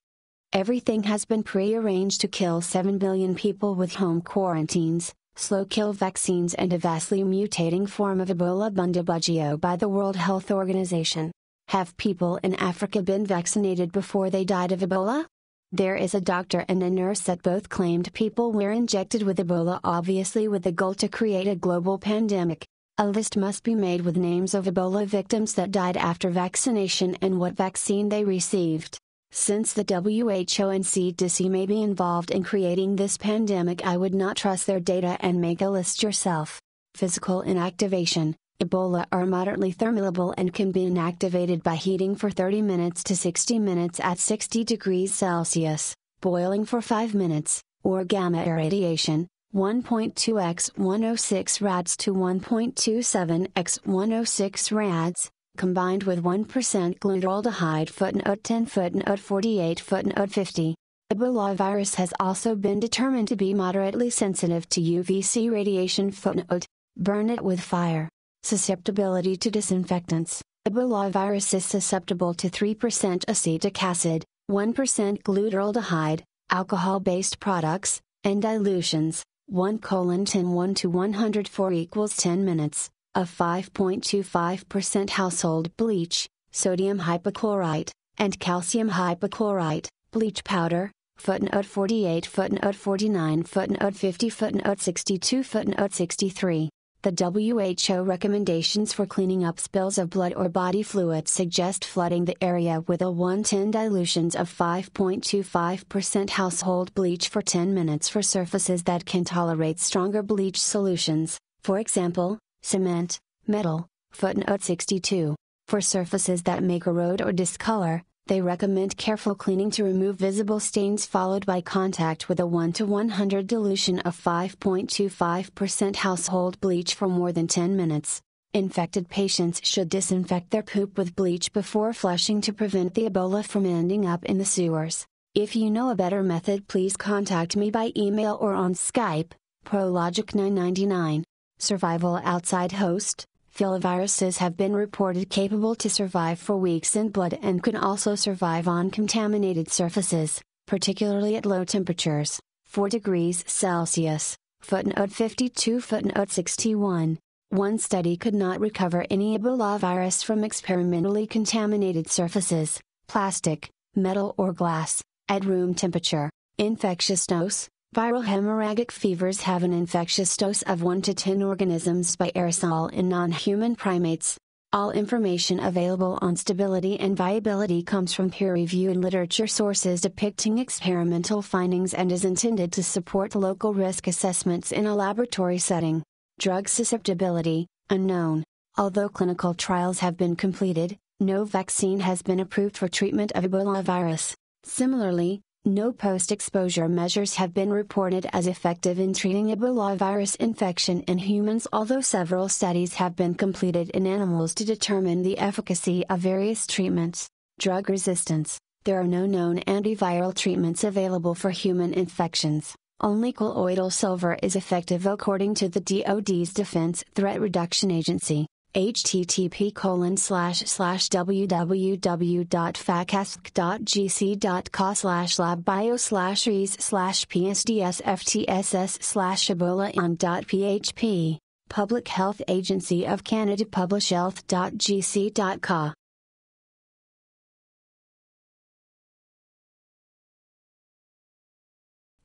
Everything has been pre-arranged to kill 7 billion people with home quarantines, slow-kill vaccines and a vastly mutating form of Ebola bundibugyo by the World Health Organization. Have people in Africa been vaccinated before they died of Ebola? There is a doctor and a nurse that both claimed people were injected with Ebola, obviously with the goal to create a global pandemic. A list must be made with names of Ebola victims that died after vaccination and what vaccine they received. Since the WHO and CDC may be involved in creating this pandemic, I would not trust their data and make a list yourself. Physical inactivation. Ebola are moderately thermable and can be inactivated by heating for 30 minutes to 60 minutes at 60 degrees Celsius, boiling for 5 minutes, or gamma irradiation, 1.2 x 106 rads to 1.27 x 106 rads, combined with 1% glutaraldehyde footnote 10 footnote 48 footnote 50. Ebola virus has also been determined to be moderately sensitive to UVC radiation footnote, burn it with fire. Susceptibility to disinfectants. Ebola virus is susceptible to 3% acetic acid, 1% glutaraldehyde, alcohol-based products, and dilutions, 1:10 1 to 104 equals 10 minutes, of 5.25% household bleach, sodium hypochlorite, and calcium hypochlorite, bleach powder, footnote 48 footnote 49 footnote 50 footnote 62 footnote 63. The WHO recommendations for cleaning up spills of blood or body fluid suggest flooding the area with a 1:10 dilutions of 5.25% household bleach for 10 minutes for surfaces that can tolerate stronger bleach solutions, for example, cement, metal. Footnote 62. For surfaces that may corrode or discolor, they recommend careful cleaning to remove visible stains followed by contact with a 1:100 dilution of 5.25% household bleach for more than 10 minutes. Infected patients should disinfect their poop with bleach before flushing to prevent the Ebola from ending up in the sewers. If you know a better method, please contact me by email or on Skype. Prologic 999. Survival outside host. Filoviruses have been reported capable to survive for weeks in blood and can also survive on contaminated surfaces, particularly at low temperatures, 4 degrees Celsius. Footnote 52. Footnote 61. One study could not recover any Ebola virus from experimentally contaminated surfaces, plastic, metal or glass, at room temperature. Infectious dose. Viral hemorrhagic fevers have an infectious dose of 1 to 10 organisms by aerosol in non-human primates. All information available on stability and viability comes from peer-reviewed literature sources depicting experimental findings and is intended to support local risk assessments in a laboratory setting. Drug susceptibility, unknown. Although clinical trials have been completed, no vaccine has been approved for treatment of Ebola virus. Similarly, no post-exposure measures have been reported as effective in treating Ebola virus infection in humans, although several studies have been completed in animals to determine the efficacy of various treatments. Drug resistance. There are no known antiviral treatments available for human infections. Only colloidal silver is effective according to the DoD's Defense Threat Reduction Agency. http://www.facast.gc.ca/bio/rees/psdsftss/ebola-on.php. Public Health Agency of Canada publishhealth.gc.ca.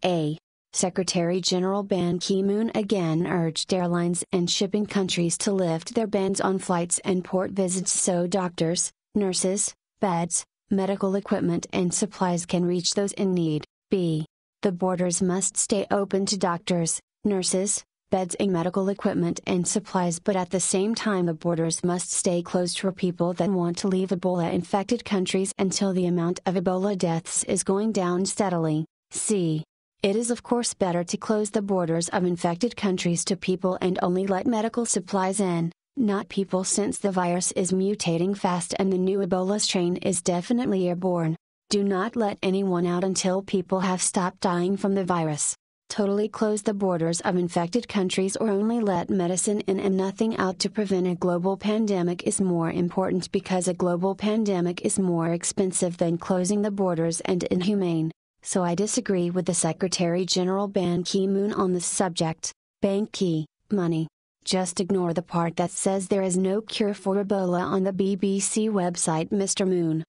A. Secretary-General Ban Ki-moon again urged airlines and shipping countries to lift their bans on flights and port visits so doctors, nurses, beds, medical equipment and supplies can reach those in need. B. The borders must stay open to doctors, nurses, beds and medical equipment and supplies, but at the same time the borders must stay closed for people that want to leave Ebola-infected countries until the amount of Ebola deaths is going down steadily. C. It is of course better to close the borders of infected countries to people and only let medical supplies in, not people, since the virus is mutating fast and the new Ebola strain is definitely airborne. Do not let anyone out until people have stopped dying from the virus. Totally close the borders of infected countries or only let medicine in and nothing out to prevent a global pandemic is more important, because a global pandemic is more expensive than closing the borders and inhumane. So I disagree with the Secretary-General Ban Ki-moon on this subject. Ban Ki, money. Just ignore the part that says there is no cure for Ebola on the BBC website, Mr. Moon.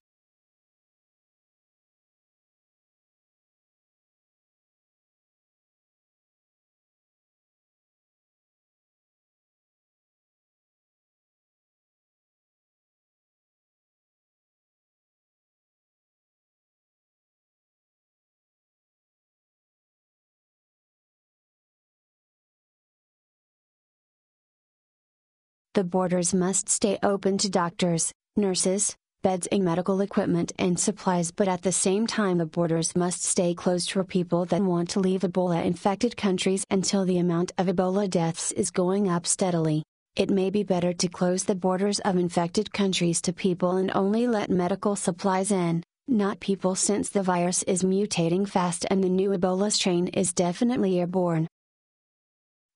The borders must stay open to doctors, nurses, beds and medical equipment and supplies, but at the same time the borders must stay closed for people that want to leave Ebola-infected countries until the amount of Ebola deaths is going up steadily. It may be better to close the borders of infected countries to people and only let medical supplies in, not people, since the virus is mutating fast and the new Ebola strain is definitely airborne.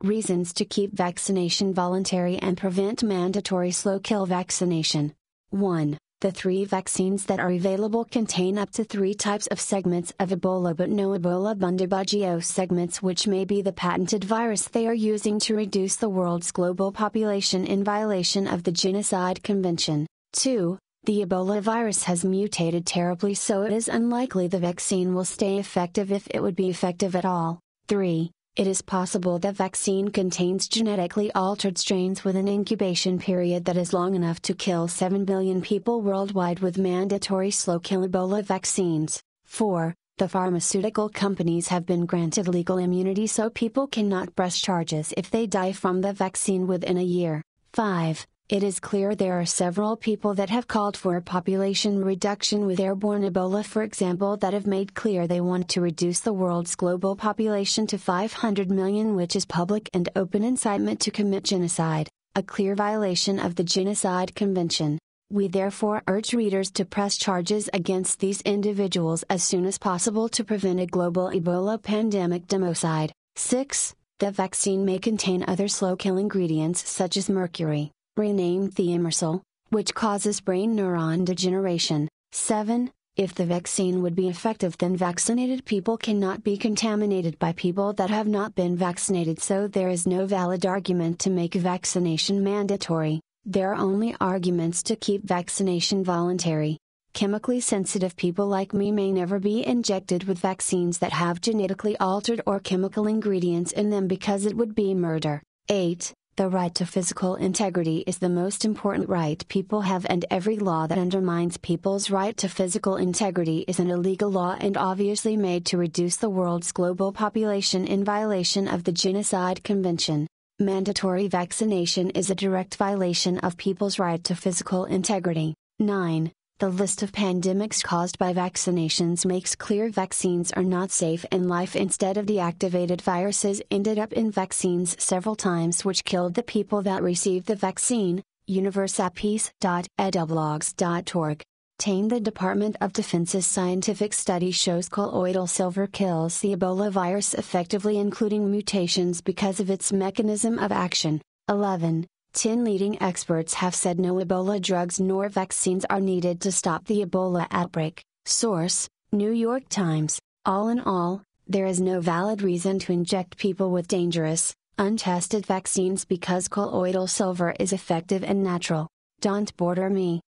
Reasons to keep vaccination voluntary and prevent mandatory slow-kill vaccination. 1. The 3 vaccines that are available contain up to 3 types of segments of Ebola but no Ebola Bundibugyo segments, which may be the patented virus they are using to reduce the world's global population in violation of the Genocide Convention. 2. The Ebola virus has mutated terribly, so it is unlikely the vaccine will stay effective, if it would be effective at all. 3. It is possible the vaccine contains genetically altered strains with an incubation period that is long enough to kill 7 billion people worldwide with mandatory slow-kill Ebola vaccines. 4. The pharmaceutical companies have been granted legal immunity so people cannot press charges if they die from the vaccine within a year. 5. It is clear there are several people that have called for a population reduction with airborne Ebola, for example, that have made clear they want to reduce the world's global population to 500 million, which is public and open incitement to commit genocide, a clear violation of the Genocide Convention. We therefore urge readers to press charges against these individuals as soon as possible to prevent a global Ebola pandemic democide. 6. The vaccine may contain other slow-kill ingredients such as mercury, renamed thimerosal, which causes brain neuron degeneration. 7. If the vaccine would be effective, then vaccinated people cannot be contaminated by people that have not been vaccinated, so there is no valid argument to make vaccination mandatory. There are only arguments to keep vaccination voluntary. Chemically sensitive people like me may never be injected with vaccines that have genetically altered or chemical ingredients in them because it would be murder. 8. The right to physical integrity is the most important right people have, and every law that undermines people's right to physical integrity is an illegal law and obviously made to reduce the world's global population in violation of the Genocide Convention. Mandatory vaccination is a direct violation of people's right to physical integrity. 9. The list of pandemics caused by vaccinations makes clear vaccines are not safe, and life instead of deactivated viruses ended up in vaccines several times, which killed the people that received the vaccine. universapeace.edublogs.org. The Department of Defense's scientific study shows colloidal silver kills the Ebola virus effectively, including mutations, because of its mechanism of action. 11. 10 leading experts have said no Ebola drugs nor vaccines are needed to stop the Ebola outbreak. Source: New York Times. All in all, there is no valid reason to inject people with dangerous, untested vaccines because colloidal silver is effective and natural. Don't border me.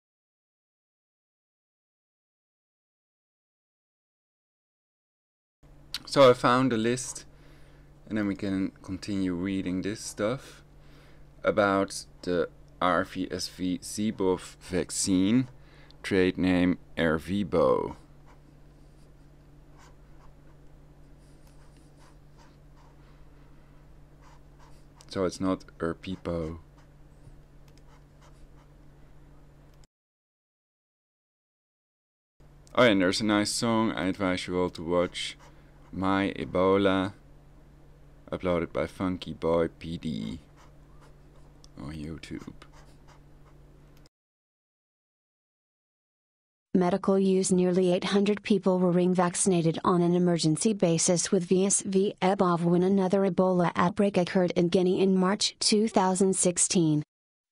So I found a list, and then we can continue reading this stuff about the RVSV Zebov vaccine, trade name Ervebo. So it's not Ervebo. Oh, and there's a nice song I advise you all to watch. My Ebola, uploaded by Funky Boy PD on YouTube. Medical use: nearly 800 people were ring vaccinated on an emergency basis with VSV Ebola when another Ebola outbreak occurred in Guinea in March 2016.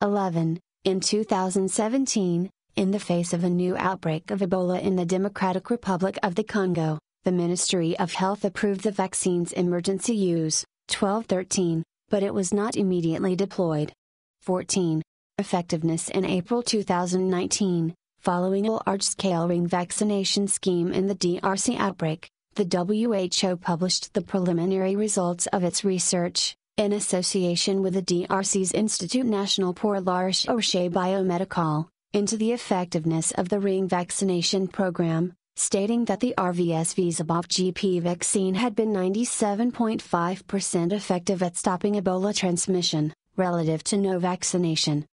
11. In 2017, in the face of a new outbreak of Ebola in the Democratic Republic of the Congo, the Ministry of Health approved the vaccine's emergency use, 1213, but it was not immediately deployed. 14. Effectiveness: in April 2019, following a large-scale ring vaccination scheme in the DRC outbreak, the WHO published the preliminary results of its research, in association with the DRC's Institut National pour la Recherche Biomédicale, into the effectiveness of the ring vaccination program, stating that the RVSV Zebov GP vaccine had been 97.5% effective at stopping Ebola transmission, relative to no vaccination.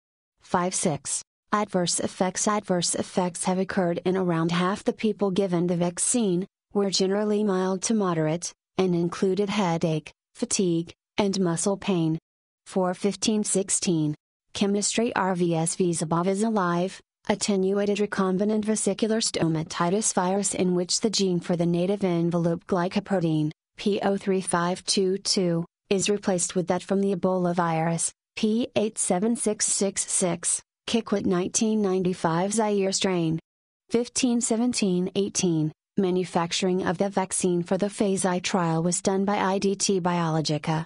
5.6. Adverse effects: adverse effects have occurred in around half the people given the vaccine, were generally mild to moderate, and included headache, fatigue, and muscle pain. 4.15.16. Chemistry: RVSV Zebov is a live, attenuated recombinant vesicular stomatitis virus in which the gene for the native envelope glycoprotein, P03522, is replaced with that from the Ebola virus, P87666, Kikwit 1995 Zaire strain. 15.17.18. Manufacturing of the vaccine for the phase I trial was done by IDT Biologica.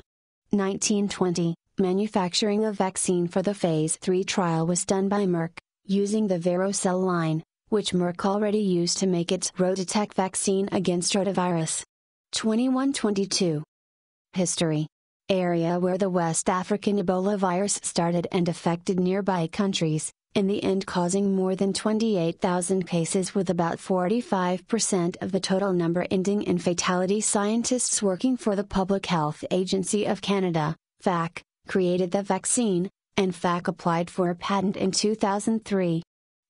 1920. Manufacturing of vaccine for the phase III trial was done by Merck, using the Verocell line, which Merck already used to make its Rototec vaccine against rotavirus. 2122. History. Area where the West African Ebola virus started and affected nearby countries, in the end causing more than 28,000 cases with about 45% of the total number ending in fatality. Scientists working for the Public Health Agency of Canada, FAC, created the vaccine, and FAC applied for a patent in 2003.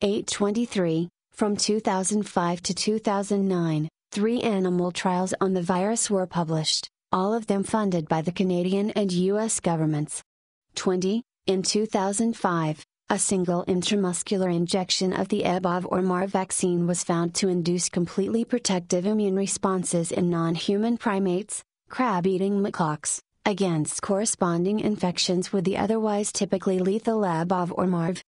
823, from 2005 to 2009, 3 animal trials on the virus were published, all of them funded by the Canadian and U.S. governments. 20, in 2005, a single intramuscular injection of the Ervebo or MAR vaccine was found to induce completely protective immune responses in non-human primates, crab-eating macaques, against corresponding infections with the otherwise typically lethal Ervebo or MARV.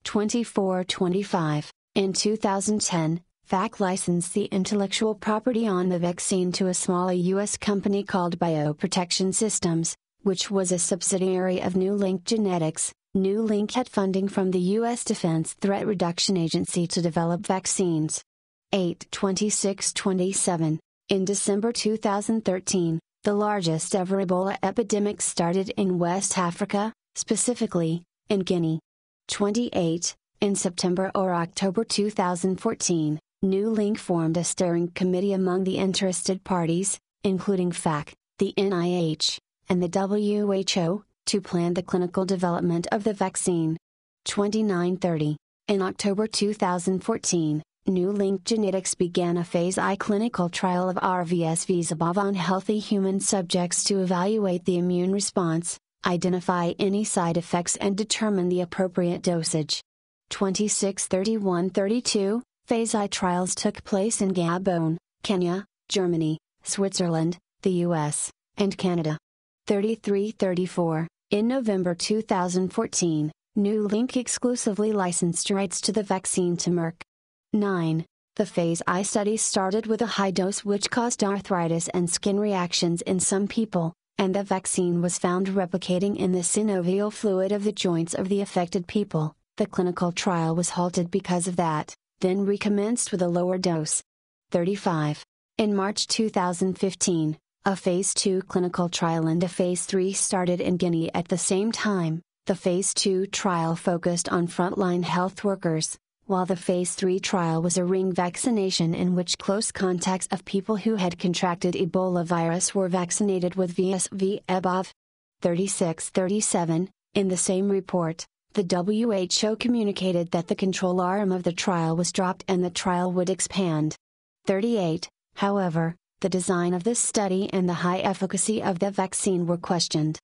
2425, in 2010, FAC licensed the intellectual property on the vaccine to a small U.S. company called Bioprotection Systems, which was a subsidiary of NewLink Genetics. NewLink had funding from the U.S. Defense Threat Reduction Agency to develop vaccines. 82627, in December 2013, the largest ever Ebola epidemic started in West Africa, specifically, in Guinea. 28, in September or October 2014, NewLink formed a steering committee among the interested parties, including FAC, the NIH, and the WHO, to plan the clinical development of the vaccine. 2930, in October 2014, NewLink Genetics began a Phase I clinical trial of Ervebo on healthy human subjects to evaluate the immune response, identify any side effects and determine the appropriate dosage. 2631-32, Phase I trials took place in Gabon, Kenya, Germany, Switzerland, the US, and Canada. 3334, in November 2014, NewLink exclusively licensed rights to the vaccine to Merck. 9. The Phase I study started with a high dose which caused arthritis and skin reactions in some people, and the vaccine was found replicating in the synovial fluid of the joints of the affected people. The clinical trial was halted because of that, then recommenced with a lower dose. 35. In March 2015, a Phase II clinical trial and a Phase III started in Guinea at the same time. The Phase II trial focused on frontline health workers, while the Phase III trial was a ring vaccination in which close contacts of people who had contracted Ebola virus were vaccinated with Ervebo. 3637, in the same report, the WHO communicated that the control arm of the trial was dropped and the trial would expand. 38, however, the design of this study and the high efficacy of the vaccine were questioned.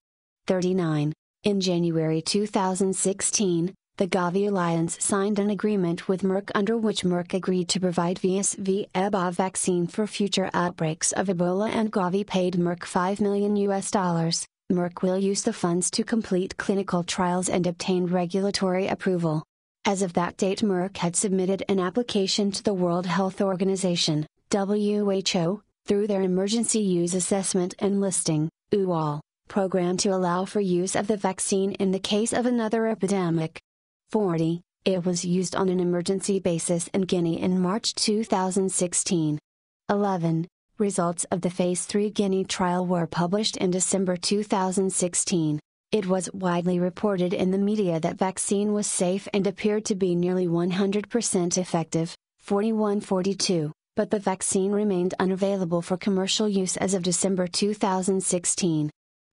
39, in January 2016, the Gavi Alliance signed an agreement with Merck under which Merck agreed to provide Ervebo vaccine for future outbreaks of Ebola, and Gavi paid Merck $5 million. Merck will use the funds to complete clinical trials and obtain regulatory approval. As of that date, Merck had submitted an application to the World Health Organization, WHO, through their Emergency Use Assessment and Listing (UAL) program to allow for use of the vaccine in the case of another epidemic. 40. It was used on an emergency basis in Guinea in March 2016. 11. Results of the Phase III Guinea trial were published in December 2016. It was widely reported in the media that vaccine was safe and appeared to be nearly 100% effective, 41-42, but the vaccine remained unavailable for commercial use as of December 2016.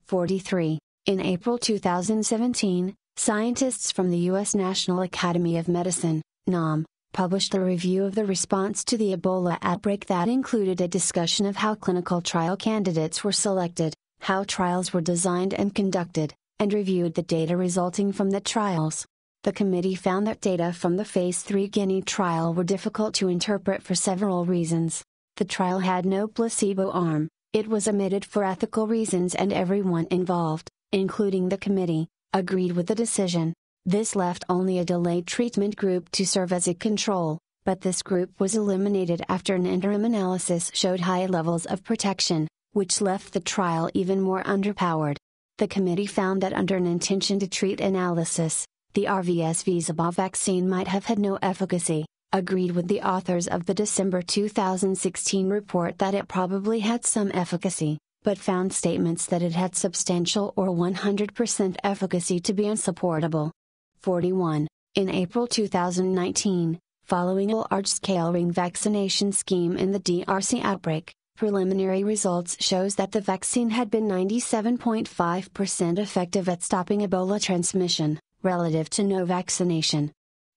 43. In April 2017, scientists from the U.S. National Academy of Medicine, NAM, published a review of the response to the Ebola outbreak that included a discussion of how clinical trial candidates were selected, how trials were designed and conducted, and reviewed the data resulting from the trials. The committee found that data from the Phase III Guinea trial were difficult to interpret for several reasons. The trial had no placebo arm, it was omitted for ethical reasons, and everyone involved, including the committee, agreed with the decision. This left only a delayed treatment group to serve as a control, but this group was eliminated after an interim analysis showed high levels of protection, which left the trial even more underpowered. The committee found that under an intention to treat analysis, the Ervebo vaccine might have had no efficacy, agreed with the authors of the December 2016 report that it probably had some efficacy, but found statements that it had substantial or 100% efficacy to be unsupportable. 41. In April 2019, following a large-scale ring vaccination scheme in the DRC outbreak, preliminary results shows that the vaccine had been 97.5% effective at stopping Ebola transmission, relative to no vaccination.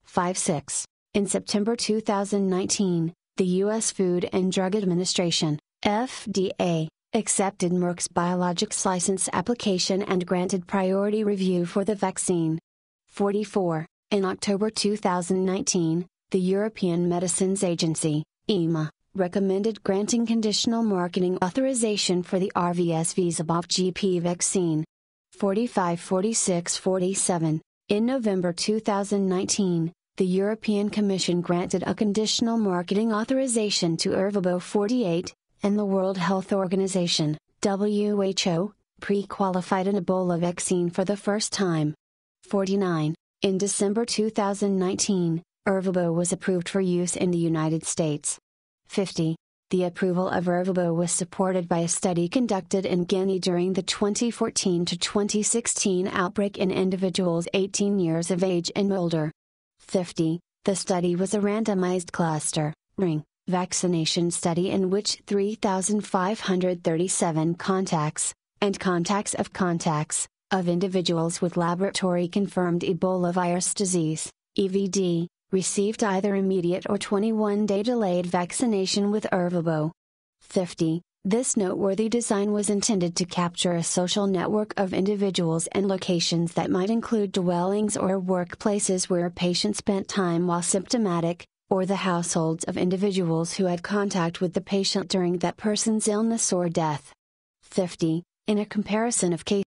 5.6. In September 2019, the U.S. Food and Drug Administration, FDA, accepted Merck's biologics license application and granted priority review for the vaccine. 44. In October 2019, the European Medicines Agency, EMA, recommended granting conditional marketing authorization for the RVS-Vizabov GP vaccine. 45, 46, 47. In November 2019, the European Commission granted a conditional marketing authorization to Ervebo 48, and the World Health Organization, WHO, pre-qualified an Ebola vaccine for the first time. 49. In December 2019, Ervebo was approved for use in the United States. 50. The approval of Ervebo was supported by a study conducted in Guinea during the 2014 to 2016 outbreak in individuals 18 years of age and older. 50. The study was a randomized cluster, ring, vaccination study in which 3,537 contacts, and contacts of individuals with laboratory-confirmed Ebola virus disease, EVD, received either immediate or 21-day delayed vaccination with Ervebo. 50. This noteworthy design was intended to capture a social network of individuals and locations that might include dwellings or workplaces where a patient spent time while symptomatic, or the households of individuals who had contact with the patient during that person's illness or death. 50. In a comparison of cases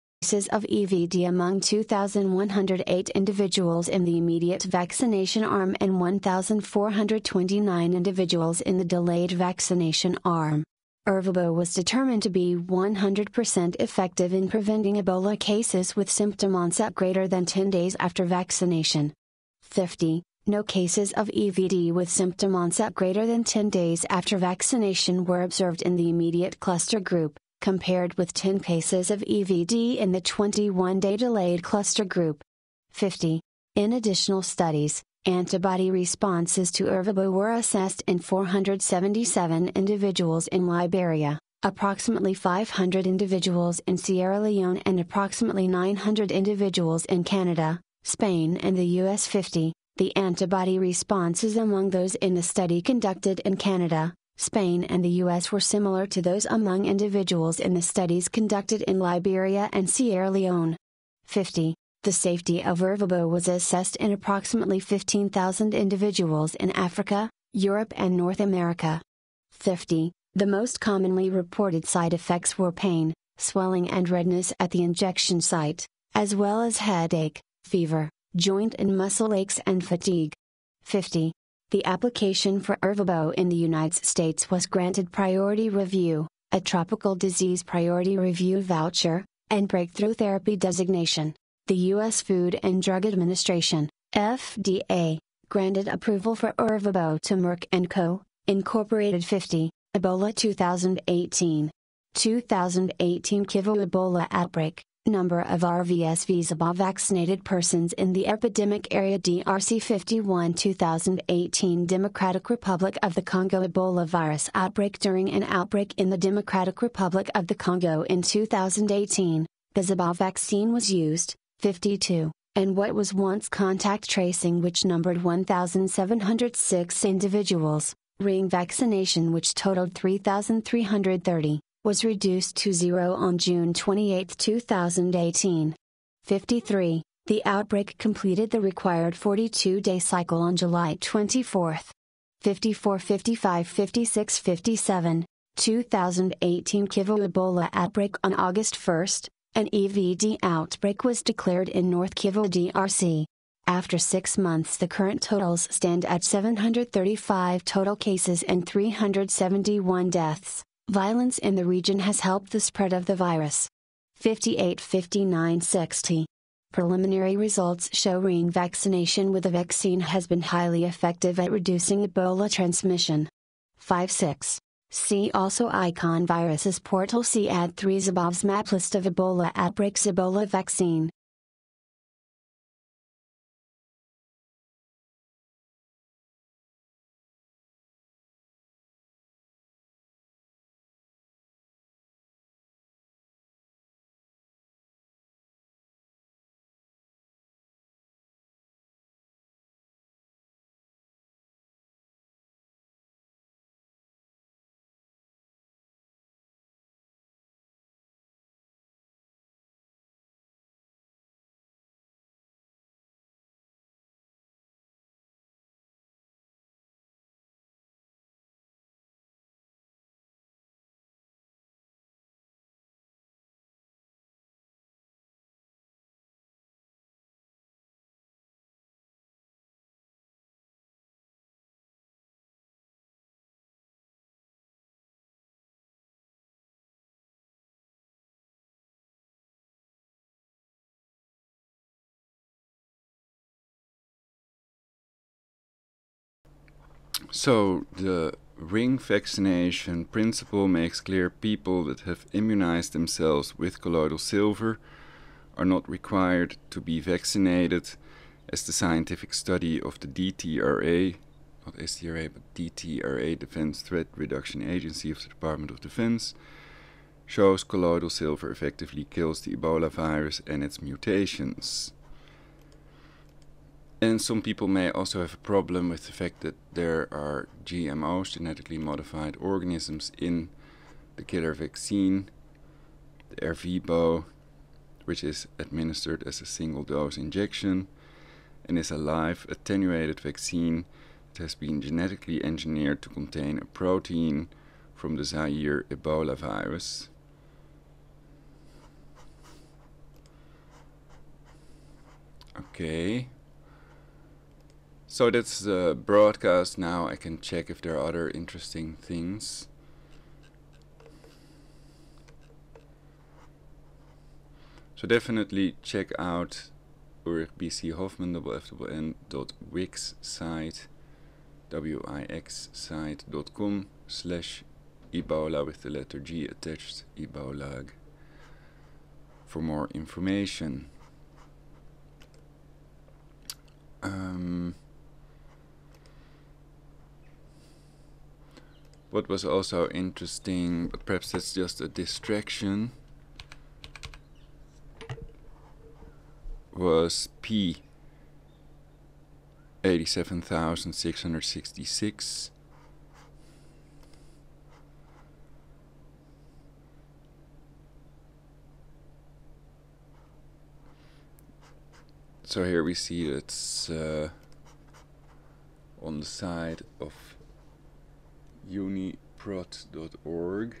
of EVD among 2,108 individuals in the immediate vaccination arm and 1,429 individuals in the delayed vaccination arm, Ervebo was determined to be 100% effective in preventing Ebola cases with symptom onset greater than 10 days after vaccination. 50. No cases of EVD with symptom onset greater than 10 days after vaccination were observed in the immediate cluster group, compared with 10 cases of EVD in the 21-day delayed cluster group. 50. In additional studies, antibody responses to Ervebo were assessed in 477 individuals in Liberia, approximately 500 individuals in Sierra Leone and approximately 900 individuals in Canada, Spain and the US. 50. The antibody responses among those in the study conducted in Canada, Spain and the US were similar to those among individuals in the studies conducted in Liberia and Sierra Leone. 50. The safety of Ervebo was assessed in approximately 15,000 individuals in Africa, Europe and North America. 50. The most commonly reported side effects were pain, swelling and redness at the injection site, as well as headache, fever, joint and muscle aches and fatigue. 50. The application for Ervebo in the United States was granted priority review, a tropical disease priority review voucher, and breakthrough therapy designation. The U.S. Food and Drug Administration, FDA, granted approval for Ervebo to Merck & Co., Incorporated. 50. Ebola 2018. 2018 Kivu Ebola outbreak. Number of RVS-Vizabov vaccinated persons in the epidemic area DRC. 51 2018 Democratic Republic of the Congo Ebola virus outbreak. During an outbreak in the Democratic Republic of the Congo in 2018, Vizabov vaccine was used. 52, and what was once contact tracing, which numbered 1,706 individuals, ring vaccination which totaled 3,330, was reduced to 0 on June 28, 2018. 53. The outbreak completed the required 42-day cycle on July 24. 54, 55, 56, 57. 2018 Kivu Ebola outbreak. On August 1, an EVD outbreak was declared in North Kivu DRC. After 6 months, the current totals stand at 735 total cases and 371 deaths. Violence in the region has helped the spread of the virus. 58, 59, 60. Preliminary results show ring vaccination with the vaccine has been highly effective at reducing Ebola transmission. 56. See also icon viruses portal. See add 3's above's map list of Ebola outbreaks. Ebola vaccine. So the ring vaccination principle makes clear people that have immunized themselves with colloidal silver are not required to be vaccinated, as the scientific study of the DTRA, not STRA but DTRA, Defense Threat Reduction Agency of the Department of Defense, shows colloidal silver effectively kills the Ebola virus and its mutations. And some people may also have a problem with the fact that there are GMOs, genetically modified organisms, in the killer vaccine, the Ervebo, which is administered as a single-dose injection and is a live attenuated vaccine that has been genetically engineered to contain a protein from the Zaire Ebola virus. Okay. So that's the broadcast. Now I can check if there are other interesting things. So definitely check out Ulrich B.C. Hoffman, WX site, WIX site.com/Ebola with the letter G attached, Ebola, for more information. What was also interesting, but perhaps that's just a distraction, was P 87,666. So here we see it's on the side of uniprot.org.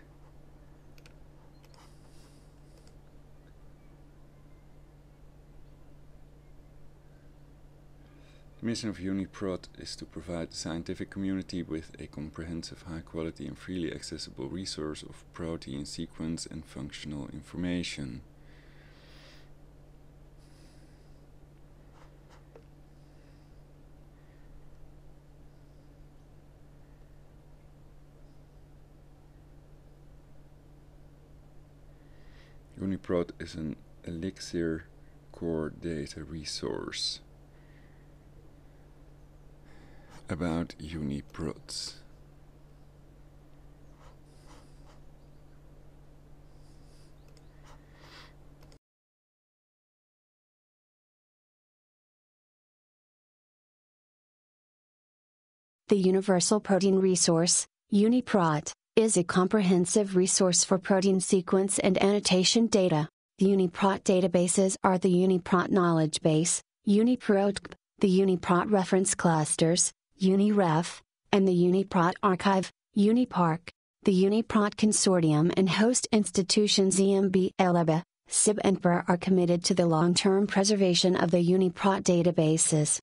The mission of UniProt is to provide the scientific community with a comprehensive, high-quality and freely accessible resource of protein sequence and functional information. UniProt is an Elixir core data resource about UniProts. The Universal Protein Resource, UniProt, is a comprehensive resource for protein sequence and annotation data. The UniProt databases are the UniProt Knowledge Base, UniProtCP, the UniProt Reference Clusters, UniRef, and the UniProt Archive, UniParc. The UniProt Consortium and host institutions EMB, ELEBA, SIB and PER are committed to the long-term preservation of the UniProt databases.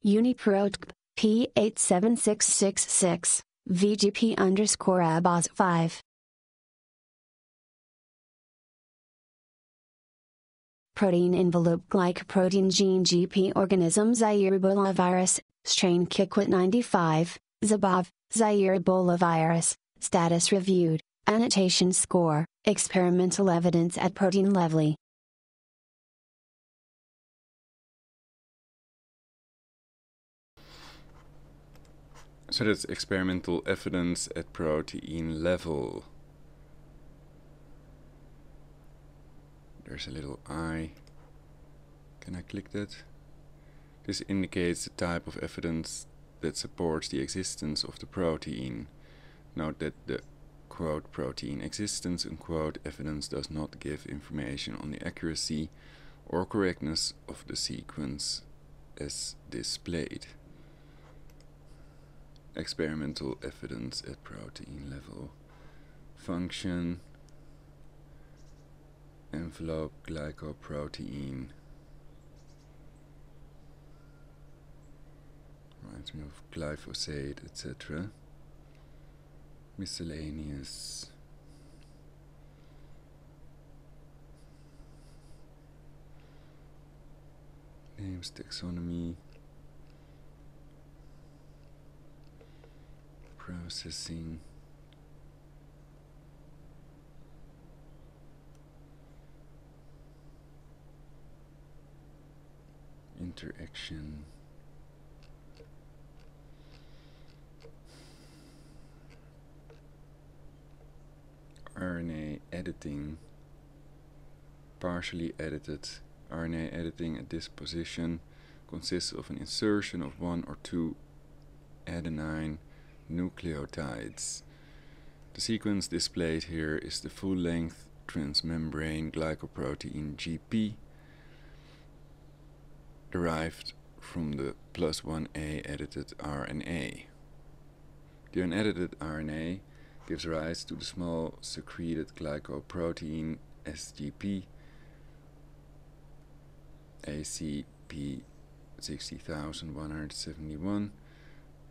UniProtCP P87666, VGP_ABOS5. Protein envelope glycoprotein gene GP organism Zaire Ebola virus, strain Kikwit 95, Zabov, Zaire Ebola virus, status reviewed, annotation score, experimental evidence at protein level. So that's experimental evidence at protein level. There's a little eye. Can I click that? This indicates the type of evidence that supports the existence of the protein. Note that the quote protein existence unquote evidence does not give information on the accuracy or correctness of the sequence as displayed. Experimental evidence at protein level. Function, envelope glycoprotein. Reminds me of glyphosate, etc. Miscellaneous. Names, taxonomy. Processing. Interaction. RNA editing. Partially edited RNA editing at this position consists of an insertion of 1 or 2 adenine nucleotides. The sequence displayed here is the full-length transmembrane glycoprotein GP derived from the +1A edited RNA. The unedited RNA gives rise to the small secreted glycoprotein SGP ACP 60171.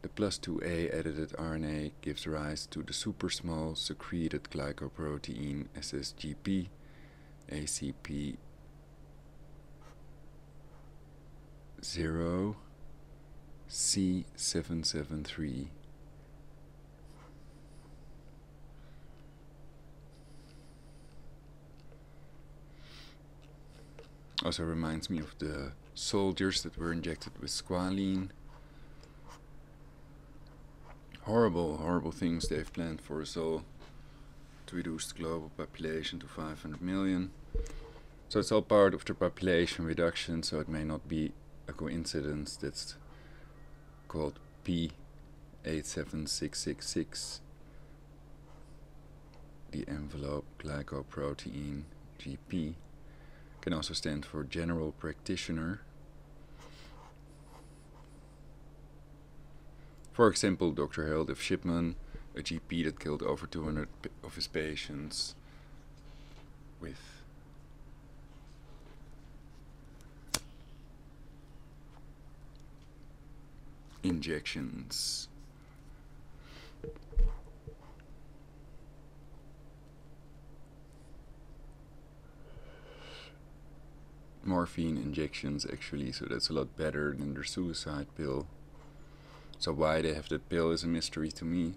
The +2A edited RNA gives rise to the supersmall secreted glycoprotein SSGP ACP 0 C773. Also reminds me of the soldiers that were injected with squalene. Horrible, horrible things they've planned for us all to reduce the global population to 500 million. So it's all part of the population reduction, so it may not be a coincidence that's called P87666, the envelope glycoprotein GP. Can also stand for general practitioner. For example, Dr. Harold F. Shipman, a GP that killed over 200 of his patients with injections. Morphine injections actually, so that's a lot better than their suicide pill. So why they have that pill is a mystery to me.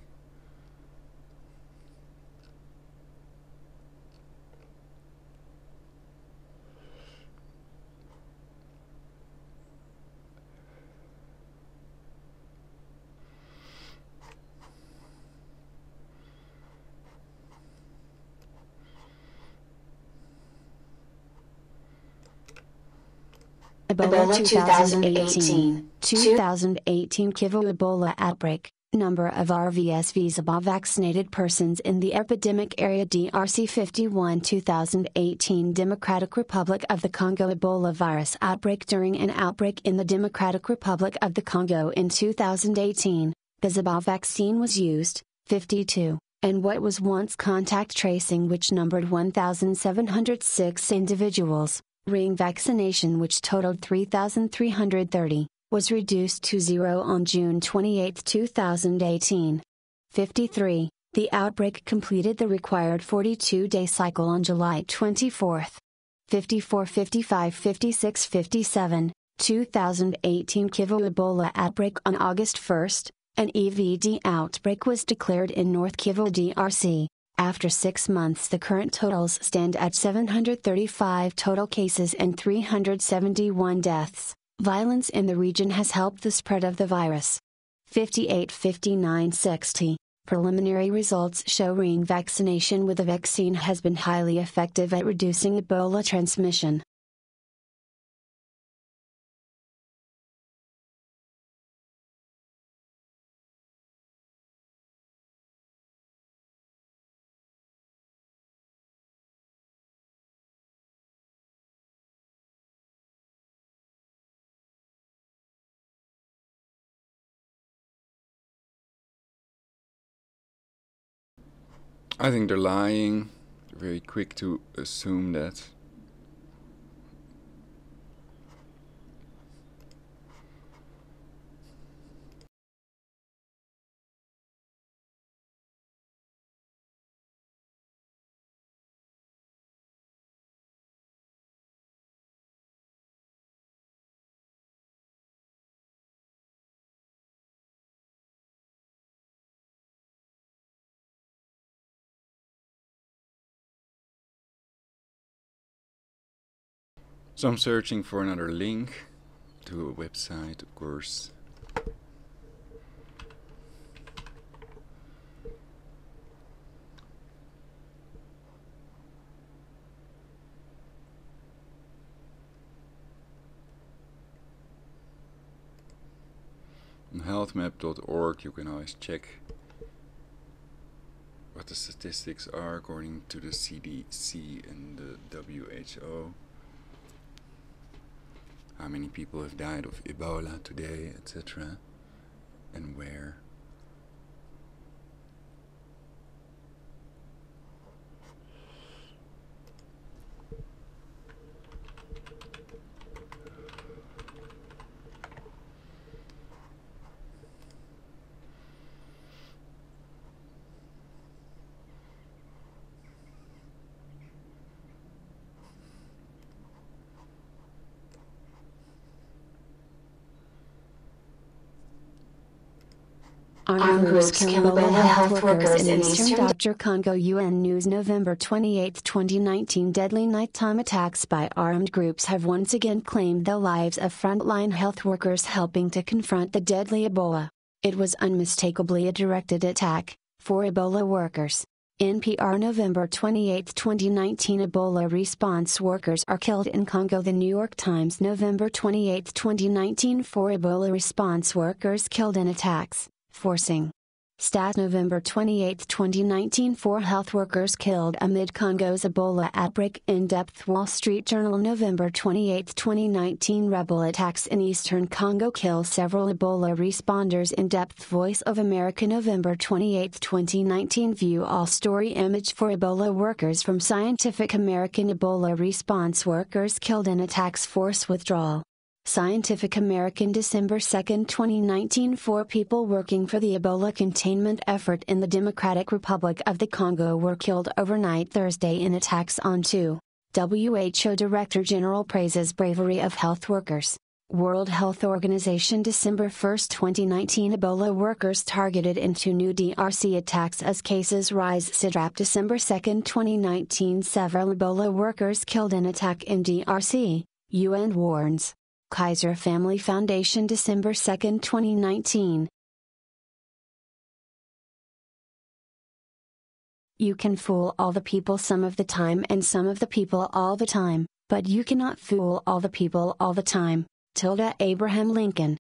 Ebola 2018. 2018 Kivu Ebola outbreak. Number of RVSVs above vaccinated persons in the epidemic area DRC 51 2018 Democratic Republic of the Congo Ebola virus outbreak. During an outbreak in the Democratic Republic of the Congo in 2018, the Zabov vaccine was used, 52, and what was once contact tracing which numbered 1,706 individuals. Ring vaccination which totaled 3,330, was reduced to 0 on June 28, 2018. 53. The outbreak completed the required 42-day cycle on July 24. 54, 55, 56, 57. 2018 Kivu Ebola outbreak on August 1. An EVD outbreak was declared in North Kivu DRC. After 6 months, the current totals stand at 735 total cases and 371 deaths. Violence in the region has helped the spread of the virus. 58, 59, 60. Preliminary results show vaccination with a vaccine has been highly effective at reducing Ebola transmission. I think they're lying. They're very quick to assume that. So I'm searching for another link to a website, of course. On healthmap.org you can always check what the statistics are according to the CDC and the WHO. How many people have died of Ebola today, etc. and where. Armed groups kill Ebola health workers in Eastern Dr. Congo. UN News November 28, 2019. Deadly nighttime attacks by armed groups have once again claimed the lives of frontline health workers helping to confront the deadly Ebola. It was unmistakably a directed attack, for Ebola workers. NPR November 28, 2019. Ebola response workers are killed in Congo. The New York Times November 28, 2019. 4 Ebola response workers killed in attacks. Forcing. Stat November 28, 2019. 4 health workers killed amid Congo's Ebola outbreak. In-depth Wall Street Journal November 28, 2019. Rebel attacks in eastern Congo kill several Ebola responders. In-depth Voice of America November 28, 2019. View all story image for Ebola workers from Scientific American. Ebola response workers killed in attacks force withdrawal. Scientific American December 2, 2019. 4 people working for the Ebola containment effort in the Democratic Republic of the Congo were killed overnight Thursday in attacks on 2. WHO Director General praises bravery of health workers. World Health Organization December 1, 2019. Ebola workers targeted in 2 new DRC attacks as cases rise. SIDRAP December 2, 2019. Several Ebola workers killed in attack in DRC, UN warns. Kaiser Family Foundation December 2, 2019. You can fool all the people some of the time and some of the people all the time, but you cannot fool all the people all the time. Abraham Lincoln.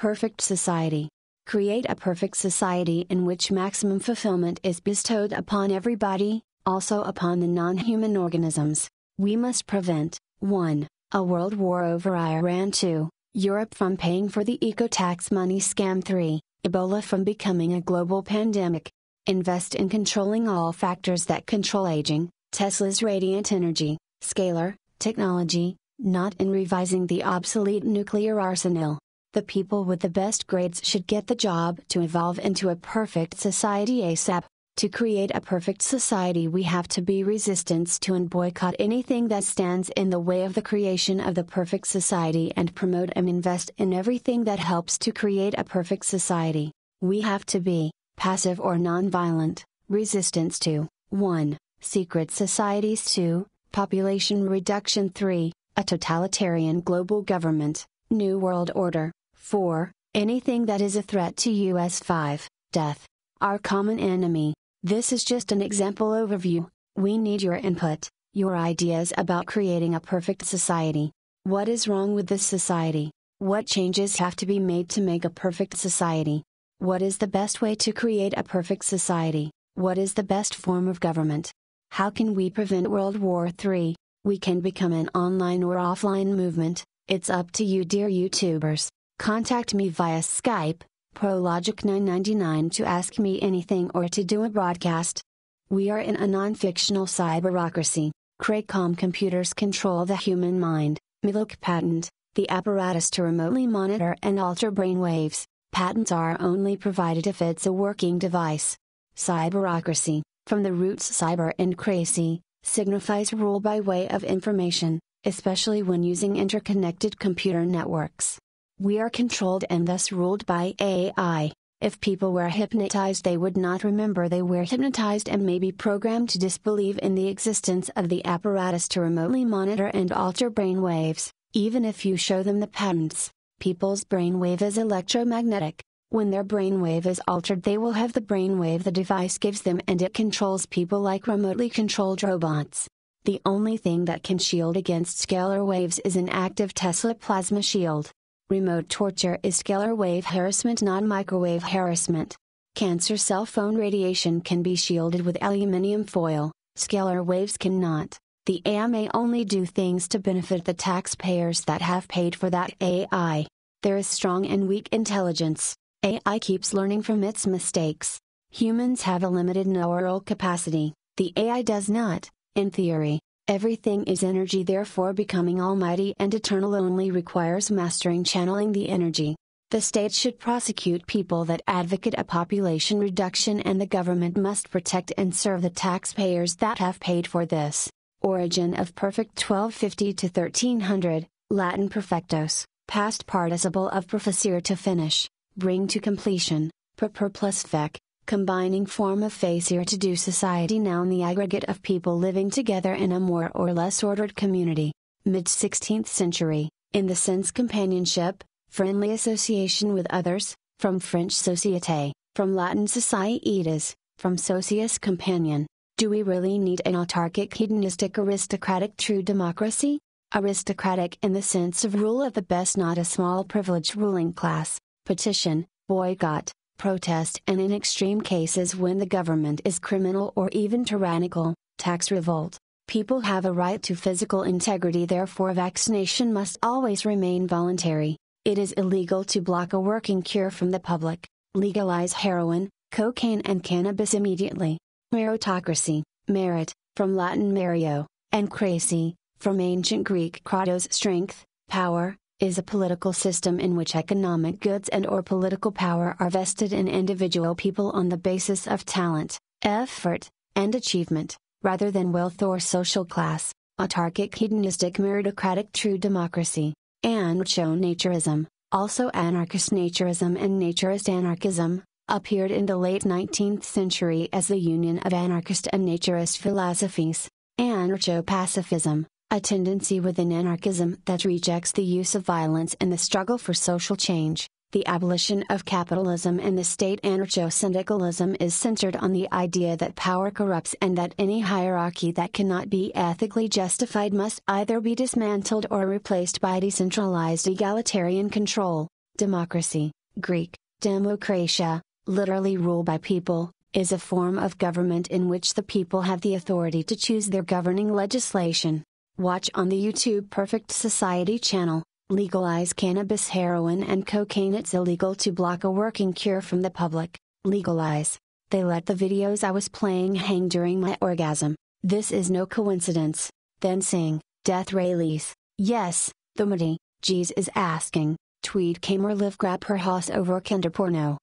perfect society. Create a perfect society in which maximum fulfillment is bestowed upon everybody, also upon the non-human organisms. We must prevent 1. A world war over Iran. 2. Europe from paying for the eco-tax money scam. 3. Ebola from becoming a global pandemic. Invest in controlling all factors that control aging, Tesla's radiant energy, scalar, technology, not in revising the obsolete nuclear arsenal. The people with the best grades should get the job to evolve into a perfect society ASAP. To create a perfect society, we have to be resistant to and boycott anything that stands in the way of the creation of the perfect society and promote and invest in everything that helps to create a perfect society. We have to be passive or non-violent, resistance to 1. Secret societies. 2. Population reduction. 3. A totalitarian global government, New World Order. 4. Anything that is a threat to us. 5. Death. Our common enemy. This is just an example overview. We need your input, your ideas about creating a perfect society. What is wrong with this society? What changes have to be made to make a perfect society? What is the best way to create a perfect society? What is the best form of government? How can we prevent World War III? We can become an online or offline movement. It's up to you, dear YouTubers. Contact me via Skype, Prologic999, to ask me anything or to do a broadcast. We are in a non-fictional cyberocracy. Cracom computers control the human mind. Milk patent, the apparatus to remotely monitor and alter brainwaves. Patents are only provided if it's a working device. Cyberocracy, from the roots cyber and crazy, signifies rule by way of information, especially when using interconnected computer networks. We are controlled and thus ruled by AI. If people were hypnotized, they would not remember they were hypnotized and may be programmed to disbelieve in the existence of the apparatus to remotely monitor and alter brainwaves. Even if you show them the patents, people's brainwave is electromagnetic. When their brainwave is altered, they will have the brainwave the device gives them, and it controls people like remotely controlled robots. The only thing that can shield against scalar waves is an active Tesla plasma shield. Remote torture is scalar wave harassment, not microwave harassment. Cancer cell phone radiation can be shielded with aluminium foil, scalar waves cannot. The AI may only do things to benefit the taxpayers that have paid for that AI. There is strong and weak intelligence. AI keeps learning from its mistakes. Humans have a limited neural capacity, the AI does not. In theory, everything is energy, therefore becoming almighty and eternal only requires mastering channeling the energy. The state should prosecute people that advocate a population reduction, and the government must protect and serve the taxpayers that have paid for this. Origin of perfect 1250 to 1300, Latin perfectos, past participle of professere to finish, bring to completion, per plus fec, combining form of facere to do society, noun the aggregate of people living together in a more or less ordered community. Mid-16th century, in the sense companionship, friendly association with others, from French société, from Latin societas, from socius companion. Do we really need an autarkic hedonistic aristocratic true democracy? Aristocratic in the sense of rule of the best, not a small privileged ruling class. Petition, boycott, protest, and in extreme cases when the government is criminal or even tyrannical, tax revolt. People have a right to physical integrity, therefore vaccination must always remain voluntary. It is illegal to block a working cure from the public. Legalize heroin, cocaine and cannabis immediately. Meritocracy, merit, from Latin merio, and cracy, from ancient Greek kratos strength, power, is a political system in which economic goods and or political power are vested in individual people on the basis of talent, effort, and achievement, rather than wealth or social class. Autarkic hedonistic meritocratic true democracy. Anarcho-naturism, also anarchist naturism and naturist anarchism, appeared in the late 19th century as the union of anarchist and naturist philosophies. Anarcho-pacifism, a tendency within anarchism that rejects the use of violence in the struggle for social change. The abolition of capitalism and the state. Anarcho-syndicalism is centered on the idea that power corrupts and that any hierarchy that cannot be ethically justified must either be dismantled or replaced by decentralized egalitarian control. Democracy, Greek, Demokratia, literally rule by people, is a form of government in which the people have the authority to choose their governing legislation. Watch on the YouTube Perfect Society channel, legalize cannabis, heroin and cocaine. It's illegal to block a working cure from the public. Legalize. They let the videos I was playing hang during my orgasm. This is no coincidence. Then sing, death release. Yes, the Muddy, G's is asking, tweed kamer live grab her house over kinderporno.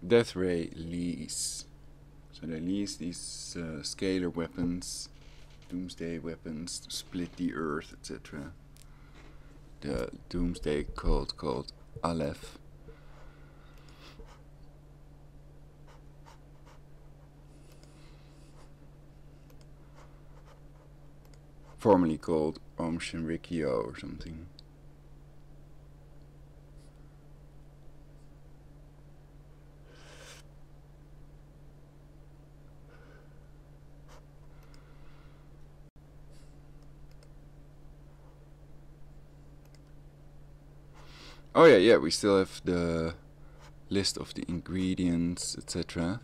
Death Ray lease. So they lease these scalar weapons, doomsday weapons, to split the earth, etc. The doomsday cult called Aleph. Formerly called Om Shinrikyo or something. Oh yeah, we still have the list of the ingredients, etc.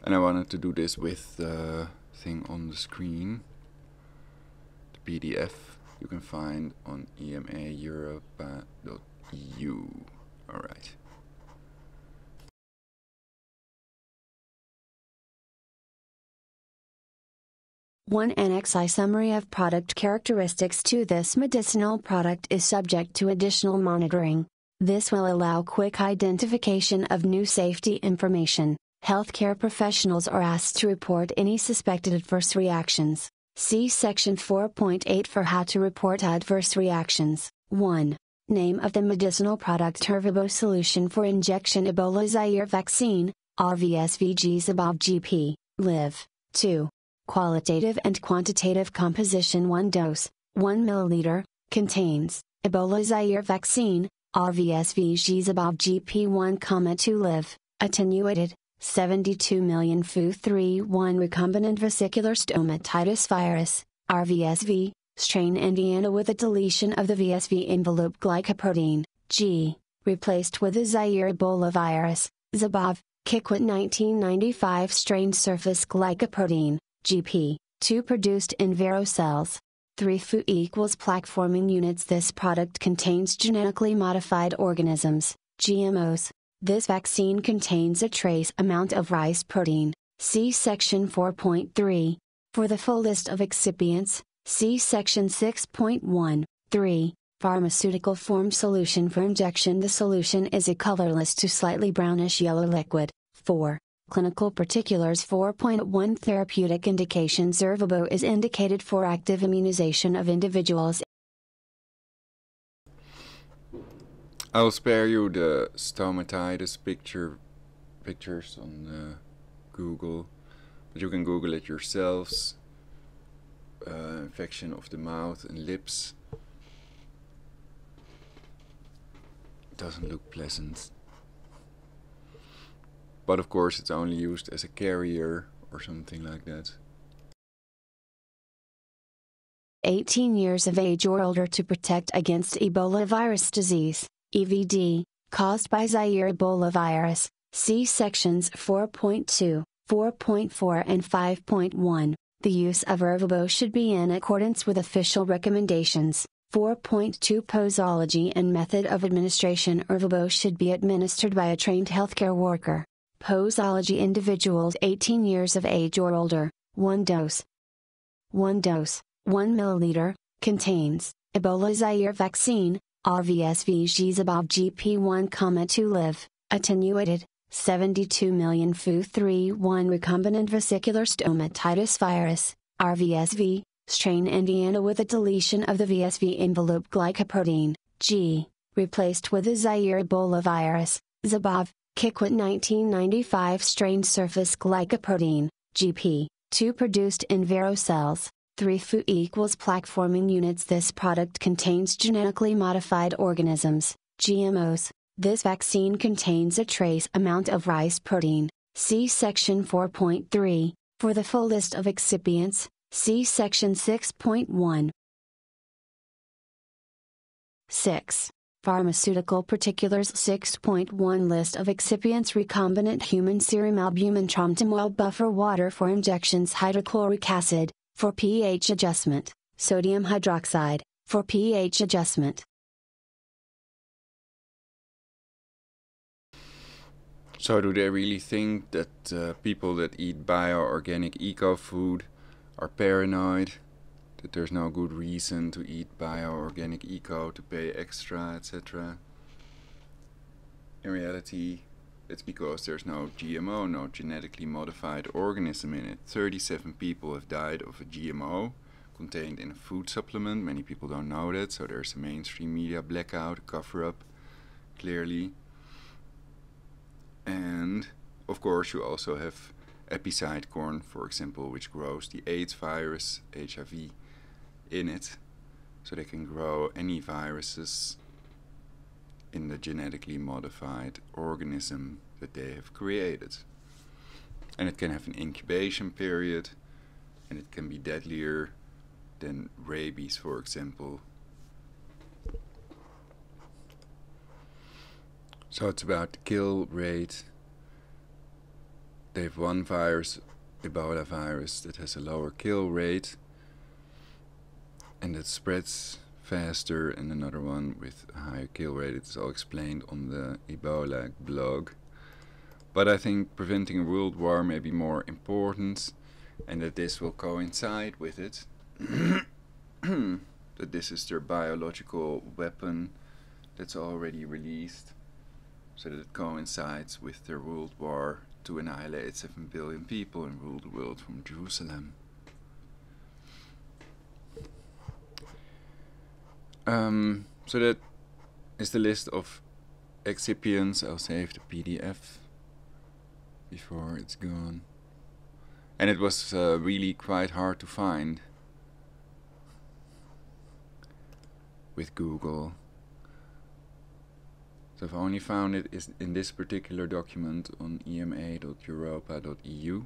And I wanted to do this with the thing on the screen. The PDF you can find on emaeuropa.eu. Alright. One NXI summary of product characteristics to this medicinal product is subject to additional monitoring. This will allow quick identification of new safety information. Healthcare professionals are asked to report any suspected adverse reactions. See Section 4.8 for how to report adverse reactions. 1. Name of the medicinal product: Ervebo solution for injection Ebola Zaire vaccine, RVSVGs above GP, live. 2. Qualitative and quantitative composition: 1 dose, 1 milliliter, contains Ebola Zaire vaccine, RVSVGs above GP 1,2 live, attenuated, 72 million Fu3 1 recombinant vesicular stomatitis virus, RVSV, strain Indiana with a deletion of the VSV envelope glycoprotein, G, replaced with a Zaire Ebola virus, Zabov, Kikwit 1995 strain surface glycoprotein, GP, 2 produced in vero cells. 3 Fu equals plaque forming units. This product contains genetically modified organisms, GMOs. This vaccine contains a trace amount of rice protein. See Section 4.3. For the full list of excipients, see Section 6.1. 3. Pharmaceutical form solution for injection. The solution is a colorless to slightly brownish yellow liquid. 4. Clinical particulars 4.1 Therapeutic indications: Ervebo is indicated for active immunization of individuals. I'll spare you the stomatitis pictures on Google, but you can Google it yourselves. Infection of the mouth and lips. Doesn't look pleasant. But of course it's only used as a carrier or something like that. 18 years of age or older to protect against Ebola virus disease, EVD, caused by Zaire Ebola virus. See Sections 4.2, 4.4 and 5.1. The use of Ervebo should be in accordance with official recommendations. 4.2 Posology and method of administration: Ervebo should be administered by a trained healthcare worker. Posology: individuals 18 years of age or older, 1 dose. 1 dose, 1 milliliter, contains Ebola Zaire vaccine, RVSVGs above GP 1,2 live, attenuated, 72 million Fu3 1 recombinant vesicular stomatitis virus, RVSV, strain Indiana with a deletion of the VSV envelope glycoprotein, G, replaced with a Zaire Ebola virus, Zabov, Kikwit 1995 strain surface glycoprotein, GP, 2 produced in vero cells, 3 Fu equals plaque-forming units. This product contains genetically modified organisms, GMOs. This vaccine contains a trace amount of rice protein. See section 4.3. For the full list of excipients, see section 6.1. 6. Pharmaceutical particulars. 6.1 List of excipients. Recombinant human serum albumin, tromtamoil buffer, water for injections, hydrochloric acid for pH adjustment, sodium hydroxide for pH adjustment. So do they really think that people that eat bio-organic eco-food are paranoid? That there's no good reason to eat bio-organic eco, to pay extra, etc.? In reality, it's because there's no GMO, no genetically modified organism in it. 37 people have died of a GMO contained in a food supplement. Many people don't know that, so there's a mainstream media blackout, cover-up, clearly. And of course you also have epicide corn, for example, which grows the AIDS virus, HIV, in it. So they can grow any viruses in the genetically modified organism that they have created. And it can have an incubation period, and it can be deadlier than rabies, for example. So it's about the kill rate. They have one virus, Ebola virus, that has a lower kill rate and it spreads faster, and another one with a higher kill rate. It's all explained on the Ebola blog. But I think preventing a world war may be more important, and that this will coincide with it. That this is their biological weapon that's already released, so that it coincides with their world war to annihilate 7 billion people and rule the world from Jerusalem. So that is the list of excipients. I'll save the PDF before it's gone. And it was really quite hard to find with Google. So I've only found it is in this particular document on ema.europa.eu.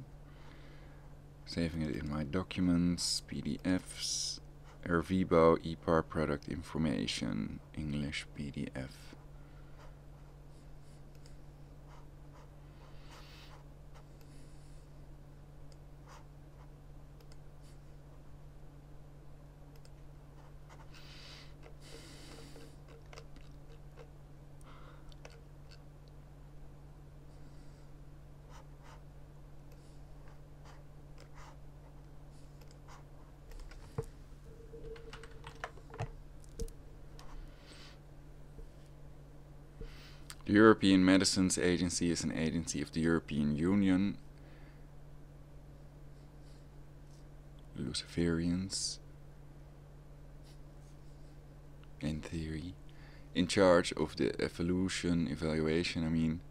Saving it in my documents, PDFs, Ervebo, EPAR product information, English PDF. The European Medicines Agency is an agency of the European Union. Luciferians, in theory, in charge of the evaluation,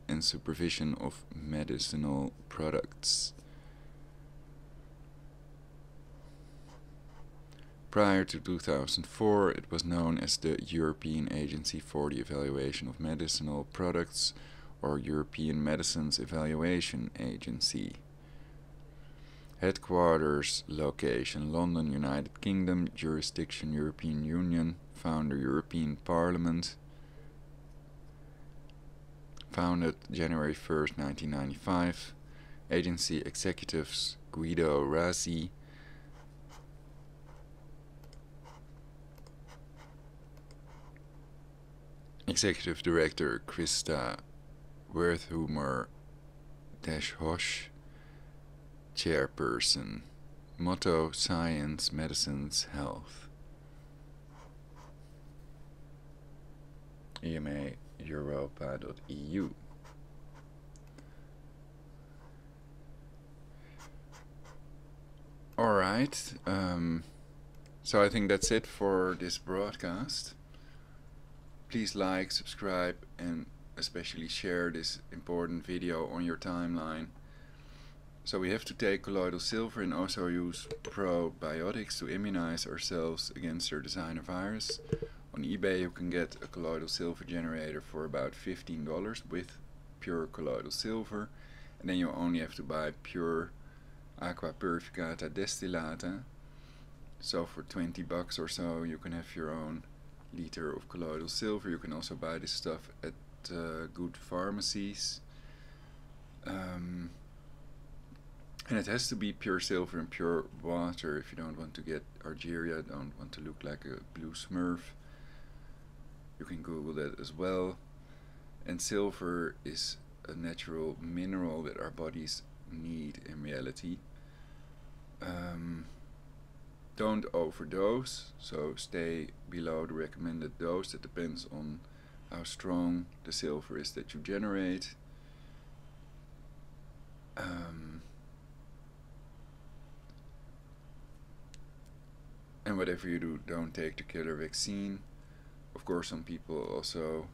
and supervision of medicinal products. Prior to 2004, it was known as the European Agency for the Evaluation of Medicinal Products, or European Medicines Evaluation Agency. Headquarters location London, United Kingdom. Jurisdiction European Union. Founder European Parliament. Founded January 1st, 1995. Agency executives Guido Razzi, Executive Director Krista Wertheimer-Hosch, Chairperson. Motto: Science, Medicines, Health. ema.europa.eu. Alright, so I think that's it for this broadcast. Please like, subscribe, and especially share this important video on your timeline. So we have to take colloidal silver and also use probiotics to immunize ourselves against their designer virus. On eBay you can get a colloidal silver generator for about $15 with pure colloidal silver, and then you only have to buy pure aqua purificata destillata. So for $20 or so you can have your own liter of colloidal silver. You can also buy this stuff at good pharmacies. And it has to be pure silver and pure water if you don't want to get Argyria, don't want to look like a blue smurf. You can Google that as well. And silver is a natural mineral that our bodies need in reality. Don't overdose, so stay below the recommended dose. That depends on how strong the silver is that you generate. And whatever you do, don't take the killer vaccine. Of course, some people also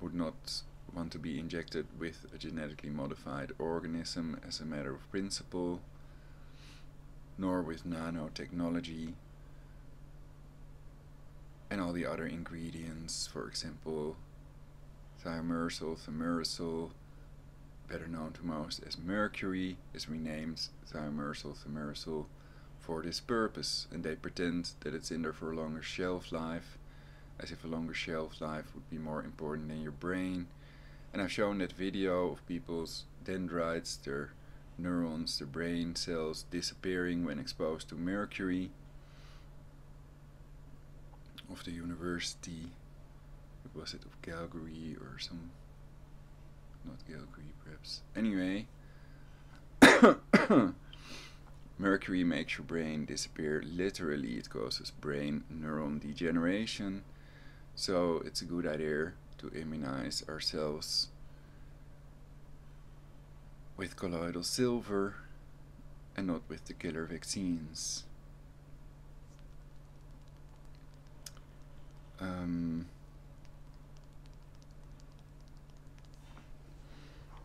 would not want to be injected with a genetically modified organism as a matter of principle, nor with nanotechnology and all the other ingredients, for example, thimerosal, better known to most as mercury, is renamed thimerosal for this purpose, and they pretend that it's in there for a longer shelf life, as if a longer shelf life would be more important than your brain. And I've shown that video of people's dendrites, their neurons, their brain cells disappearing when exposed to mercury, of the university, what was it, of Calgary or some, not Calgary perhaps. Anyway, mercury makes your brain disappear. Literally, it causes brain neuron degeneration. So it's a good idea to immunize ourselves with colloidal silver and not with the killer vaccines.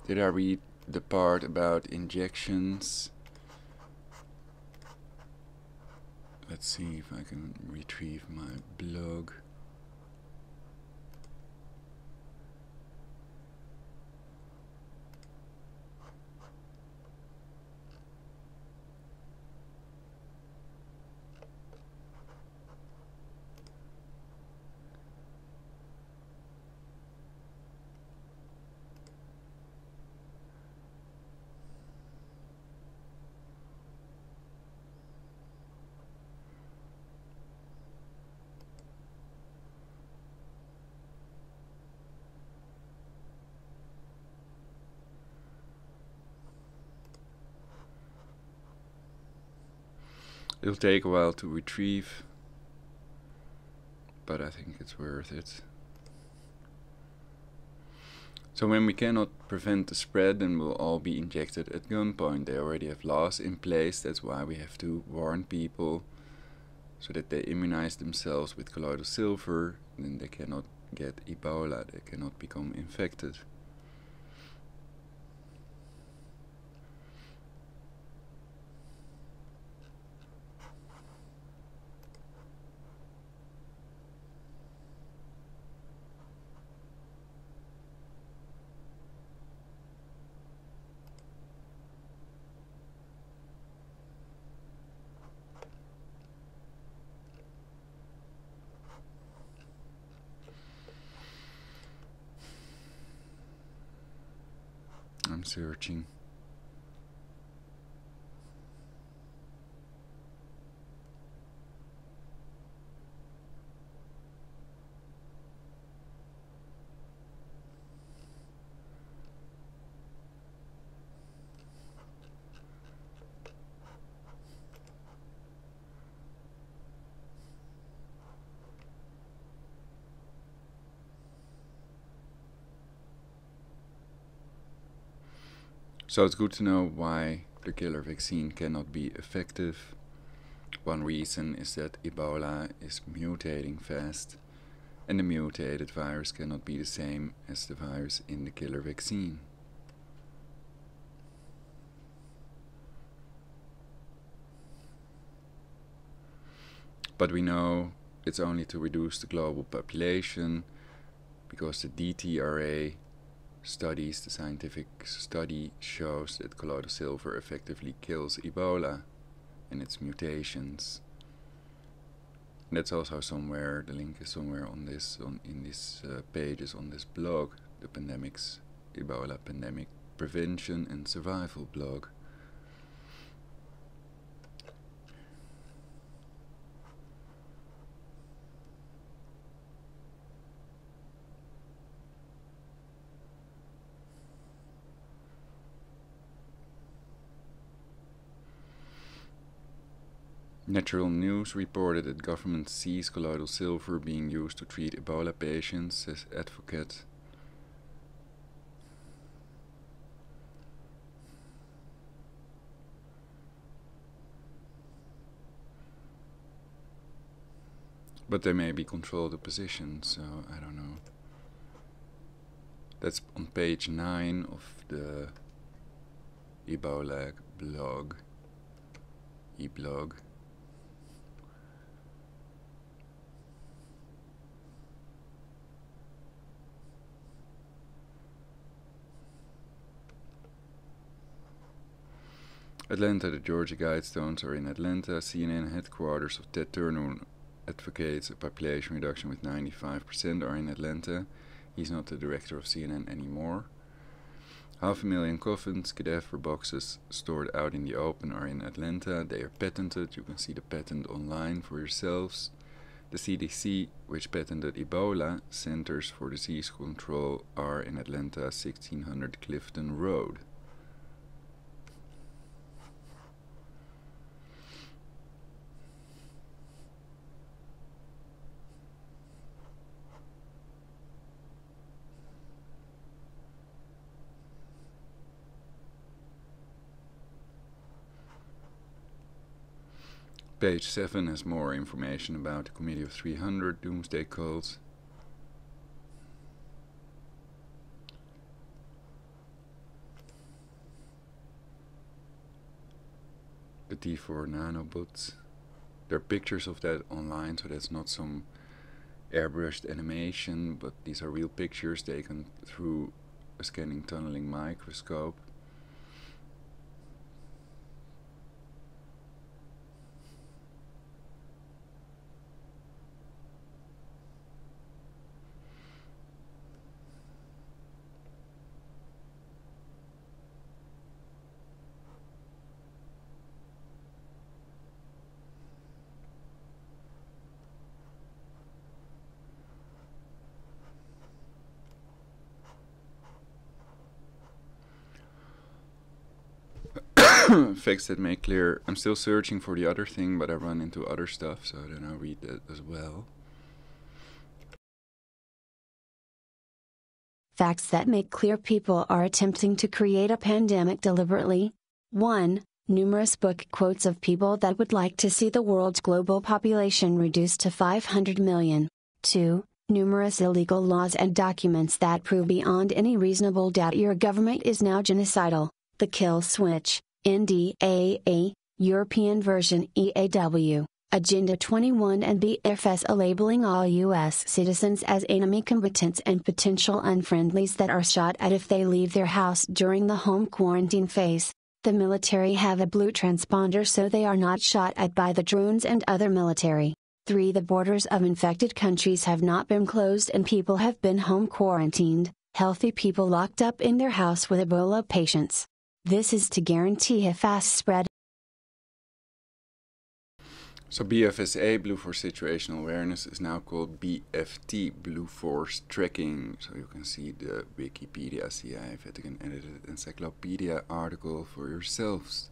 Did I read the part about injections? Let's see if I can retrieve my blog. It'll take a while to retrieve, but I think it's worth it. So when we cannot prevent the spread, then we'll all be injected at gunpoint. They already have laws in place. That's why we have to warn people so that they immunize themselves with colloidal silver. Then they cannot get Ebola. They cannot become infected. I'm searching. So it's good to know why the killer vaccine cannot be effective. One reason is that Ebola is mutating fast, and the mutated virus cannot be the same as the virus in the killer vaccine. But we know it's only to reduce the global population, because the DTRA studies, the scientific study, shows that colloidal silver effectively kills Ebola and its mutations. And that's also somewhere, the link is somewhere on this, in these pages on this blog, the pandemics, Ebola pandemic prevention and survival blog. Natural News reported that government sees colloidal silver being used to treat Ebola patients, says advocate. But they may be controlled opposition, so I don't know. That's on page 9 of the Ebola blog, e-blog. Atlanta, the Georgia Guidestones are in Atlanta. CNN headquarters of Ted Turner advocates a population reduction with 95% are in Atlanta. He's not the director of CNN anymore. 500,000 coffins, cadaver boxes stored out in the open are in Atlanta. They are patented. You can see the patent online for yourselves. The CDC, which patented Ebola, Centers for Disease Control, are in Atlanta, 1600 Clifton Road. Page 7 has more information about the Committee of 300 doomsday cults. The T4 nanobots. There are pictures of that online, so that's not some airbrushed animation, but these are real pictures taken through a scanning tunneling microscope. Facts that make clear. I'm still searching for the other thing, but I run into other stuff, so then I'll read that as well. Facts that make clear. People are attempting to create a pandemic deliberately. 1. Numerous book quotes of people that would like to see the world's global population reduced to 500 million. 2. Numerous illegal laws and documents that prove beyond any reasonable doubt your government is now genocidal. The kill switch. NDAA, European version EAW, Agenda 21 and BFS labeling all U.S. citizens as enemy combatants and potential unfriendlies that are shot at if they leave their house during the home quarantine phase. The military have a blue transponder so they are not shot at by the drones and other military. 3. The borders of infected countries have not been closed and people have been home quarantined, healthy people locked up in their house with Ebola patients. This is to guarantee a fast spread. So BFSA, Blue Force Situational Awareness, is now called BFT, Blue Force Tracking. So you can see the Wikipedia, CIA, Vatican Edited Encyclopedia article for yourselves.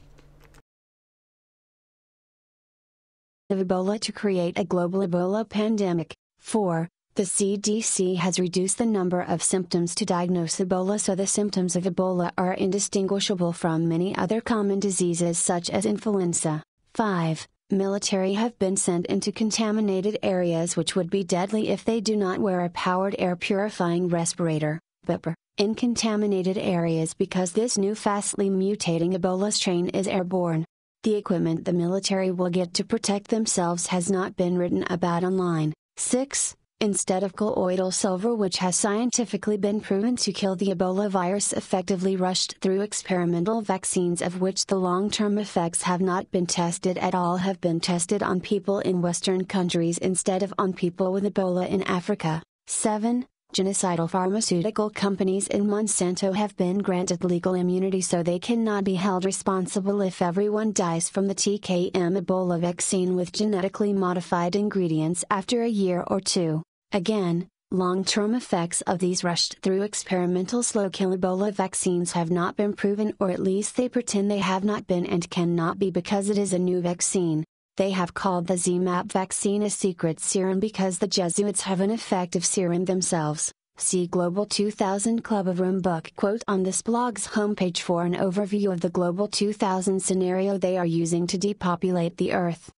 Of Ebola to create a global Ebola pandemic. 4. The CDC has reduced the number of symptoms to diagnose Ebola, so the symptoms of Ebola are indistinguishable from many other common diseases such as influenza. 5. Military have been sent into contaminated areas which would be deadly if they do not wear a powered air purifying respirator, BAPR, in contaminated areas because this new fastly mutating Ebola strain is airborne. The equipment the military will get to protect themselves has not been written about online. 6. Instead of colloidal silver, which has scientifically been proven to kill the Ebola virus effectively, rushed through experimental vaccines of which the long-term effects have not been tested at all have been tested on people in Western countries instead of on people with Ebola in Africa. 7. Genocidal pharmaceutical companies in Monsanto have been granted legal immunity so they cannot be held responsible if everyone dies from the TKM Ebola vaccine with genetically modified ingredients after a year or two. Again, long-term effects of these rushed-through experimental slow-kill Ebola vaccines have not been proven, or at least they pretend they have not been and cannot be because it is a new vaccine. They have called the ZMapp vaccine a secret serum because the Jesuits have an effective serum themselves. See Global 2000 Club of Rome book quote on this blog's homepage for an overview of the Global 2000 scenario they are using to depopulate the Earth.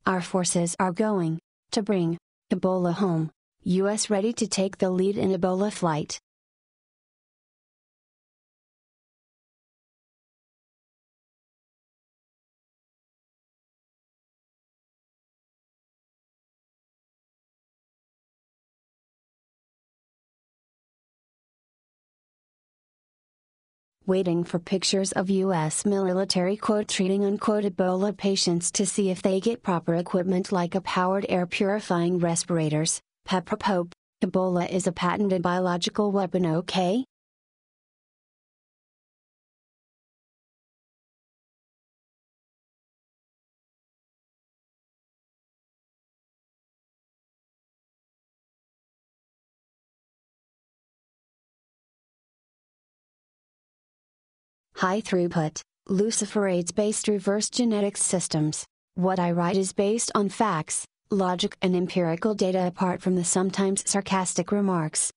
Our forces are going to bring Ebola home. U.S. ready to take the lead in Ebola flight. Waiting for pictures of U.S. military quote treating unquote Ebola patients to see if they get proper equipment like a powered air purifying respirators. Pepper Pope, Ebola is a patented biological weapon, okay? High throughput, luciferase-based reverse genetics systems. What I write is based on facts, logic and empirical data apart from the sometimes sarcastic remarks.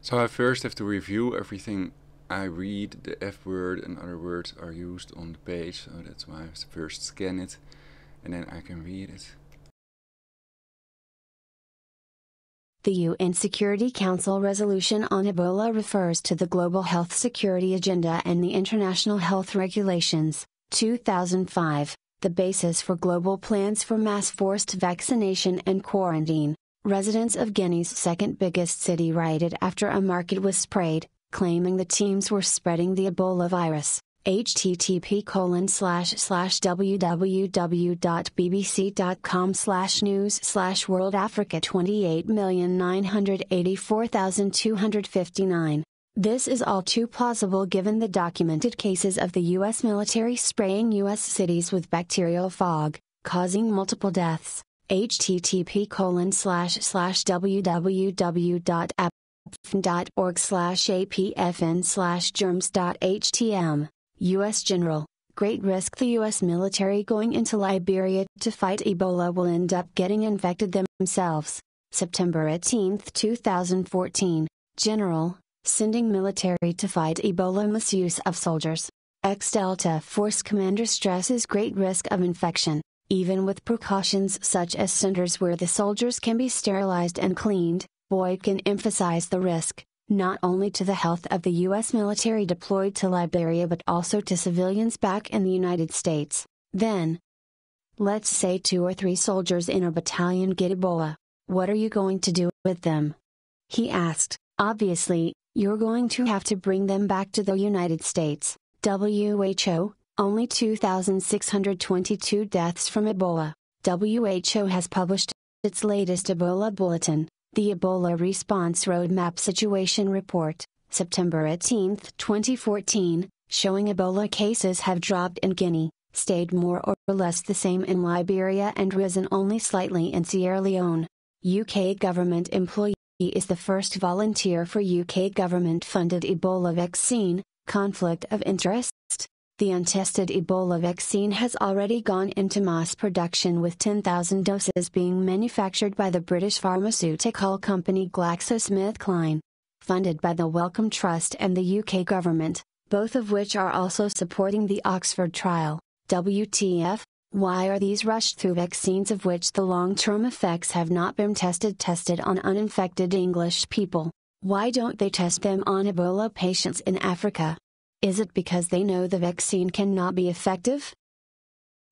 So I first have to review everything I read. The F word and other words are used on the page, so that's why I first scan it and then I can read it. The UN Security Council resolution on Ebola refers to the Global Health Security Agenda and the International Health Regulations, 2005, the basis for global plans for mass forced vaccination and quarantine. Residents of Guinea's second biggest city rioted after a market was sprayed, claiming the teams were spreading the Ebola virus. http://www.bbc.com/news/World Africa 28,984,259. This is all too plausible given the documented cases of the U.S. military spraying U.S. cities with bacterial fog, causing multiple deaths. http://www.apfn.org/apfn/germs.htm. U.S. General, great risk. The U.S. military going into Liberia to fight Ebola will end up getting infected themselves. September 18, 2014. General, sending military to fight Ebola, misuse of soldiers. Ex-Delta Force commander stresses great risk of infection, even with precautions such as centers where the soldiers can be sterilized and cleaned. Boykin emphasized the risk, not only to the health of the U.S. military deployed to Liberia but also to civilians back in the United States. Then, let's say 2 or 3 soldiers in a battalion get Ebola. What are you going to do with them? He asked. Obviously, you're going to have to bring them back to the United States. WHO, only 2,622 deaths from Ebola. WHO has published its latest Ebola bulletin, the Ebola Response Roadmap Situation Report, September 18, 2014, showing Ebola cases have dropped in Guinea, stayed more or less the same in Liberia and risen only slightly in Sierra Leone. UK government employee is the first volunteer for UK government-funded Ebola vaccine, conflict of interest? The untested Ebola vaccine has already gone into mass production with 10,000 doses being manufactured by the British pharmaceutical company GlaxoSmithKline. Funded by the Wellcome Trust and the UK government, both of which are also supporting the Oxford trial. WTF? Why are these rushed-through vaccines of which the long-term effects have not been tested on uninfected English people? Why don't they test them on Ebola patients in Africa? Is it because they know the vaccine cannot be effective?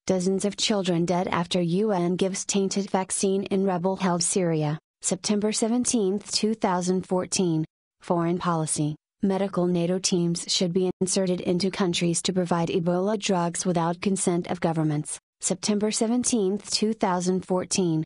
Dozens of children dead after UN gives tainted vaccine in rebel-held Syria, September 17, 2014. Foreign policy. Medical NATO teams should be inserted into countries to provide Ebola drugs without consent of governments, September 17, 2014.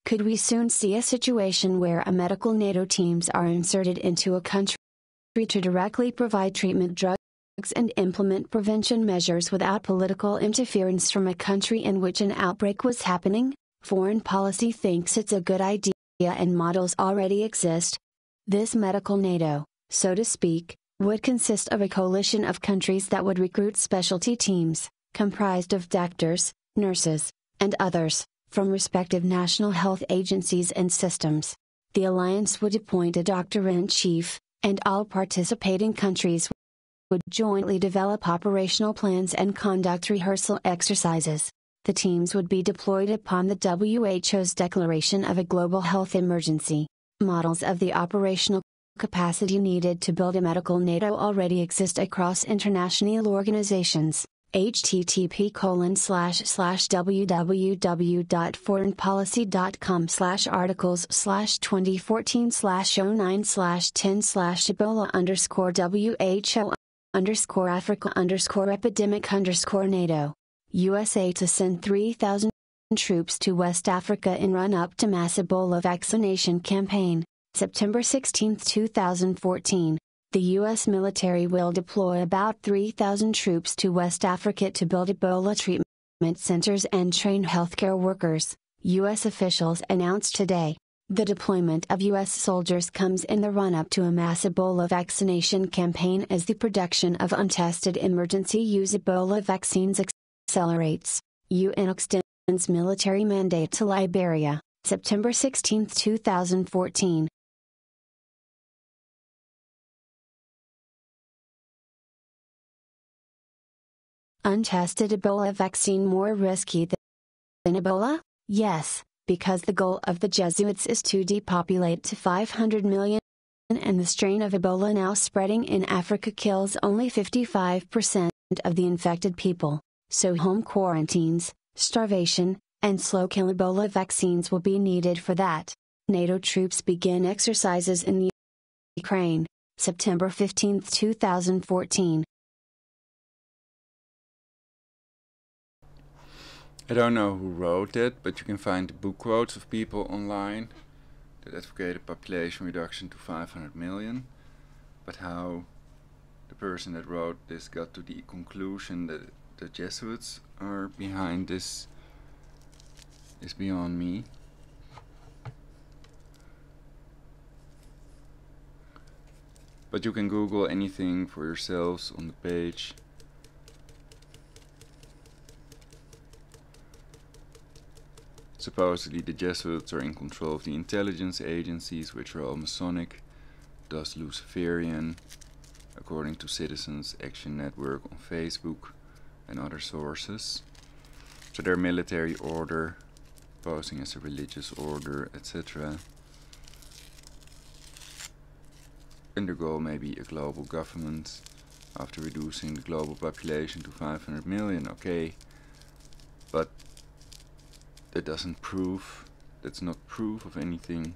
Could we soon see a situation where a medical NATO teams are inserted into a country to directly provide treatment drugs and implement prevention measures without political interference from a country in which an outbreak was happening? Foreign policy thinks it's a good idea and models already exist. This medical NATO, so to speak, would consist of a coalition of countries that would recruit specialty teams, comprised of doctors, nurses, and others, from respective national health agencies and systems. The alliance would appoint a doctor-in-chief, and all participating countries would jointly develop operational plans and conduct rehearsal exercises. The teams would be deployed upon the WHO's declaration of a global health emergency. Models of the operational capacity needed to build a medical NATO already exist across international organizations. http://www.foreignpolicy.com/articles/2014/09/10/Ebola_Africa_epidemic_NATO. USA to send 3,000 troops to West Africa in run-up to mass Ebola vaccination campaign, September 16, 2014. The U.S. military will deploy about 3,000 troops to West Africa to build Ebola treatment centers and train healthcare workers, U.S. officials announced today. The deployment of U.S. soldiers comes in the run-up to a mass Ebola vaccination campaign as the production of untested emergency-use Ebola vaccines accelerates. UN extends military mandate to Liberia, September 16, 2014. Untested Ebola vaccine more risky than Ebola? Yes, because the goal of the Jesuits is to depopulate to 500 million, and the strain of Ebola now spreading in Africa kills only 55% of the infected people, so home quarantines, starvation, and slow-kill Ebola vaccines will be needed for that. NATO troops begin exercises in Ukraine. September 15, 2014. I don't know who wrote it, but you can find book quotes of people online that advocated population reduction to 500 million. But how the person that wrote this got to the conclusion that the Jesuits are behind this is beyond me. But you can Google anything for yourselves on the page. Supposedly the Jesuits are in control of the intelligence agencies, which are all Masonic, thus Luciferian, according to Citizens Action Network on Facebook and other sources. So their military order, posing as a religious order, etc. And their goal may be a global government after reducing the global population to 500 million, okay. But that's not proof of anything.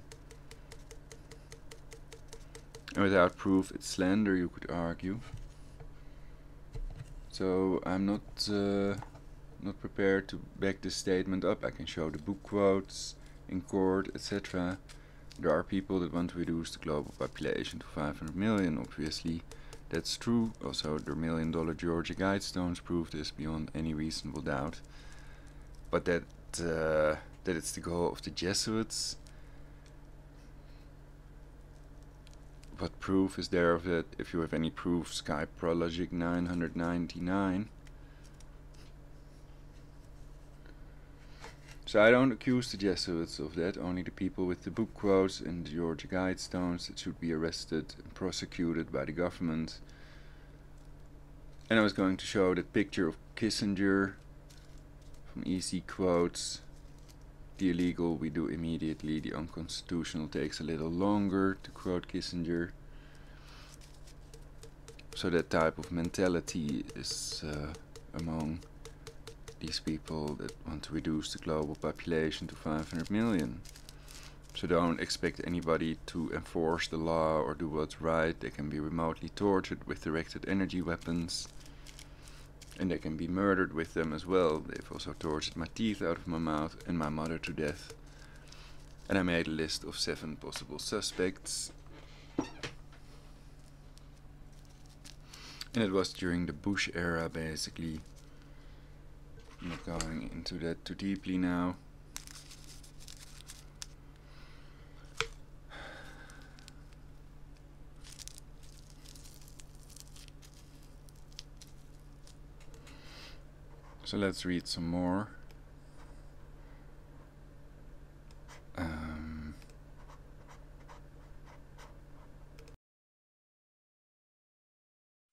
And without proof, it's slander, you could argue. So I'm not prepared to back this statement up. I can show the book quotes in court, etc. There are people that want to reduce the global population to 500 million, obviously. That's true. Also, their $1 million Georgia Guidestones prove this beyond any reasonable doubt. But that it's the goal of the Jesuits. What proof is there of that? If you have any proof, Skype Prologic 999. So I don't accuse the Jesuits of that, only the people with the book quotes and the Georgia Guidestones that should be arrested and prosecuted by the government. And I was going to show that picture of Kissinger from Easy Quotes. The illegal we do immediately, the unconstitutional takes a little longer, to quote Kissinger. So that type of mentality is among these people that want to reduce the global population to 500 million. So don't expect anybody to enforce the law or do what's right. They can be remotely tortured with directed energy weapons. And they can be murdered with them as well. They've also tortured my teeth out of my mouth and my mother to death. And I made a list of 7 possible suspects. And it was during the Bush era, basically. I'm not going into that too deeply now. So let's read some more.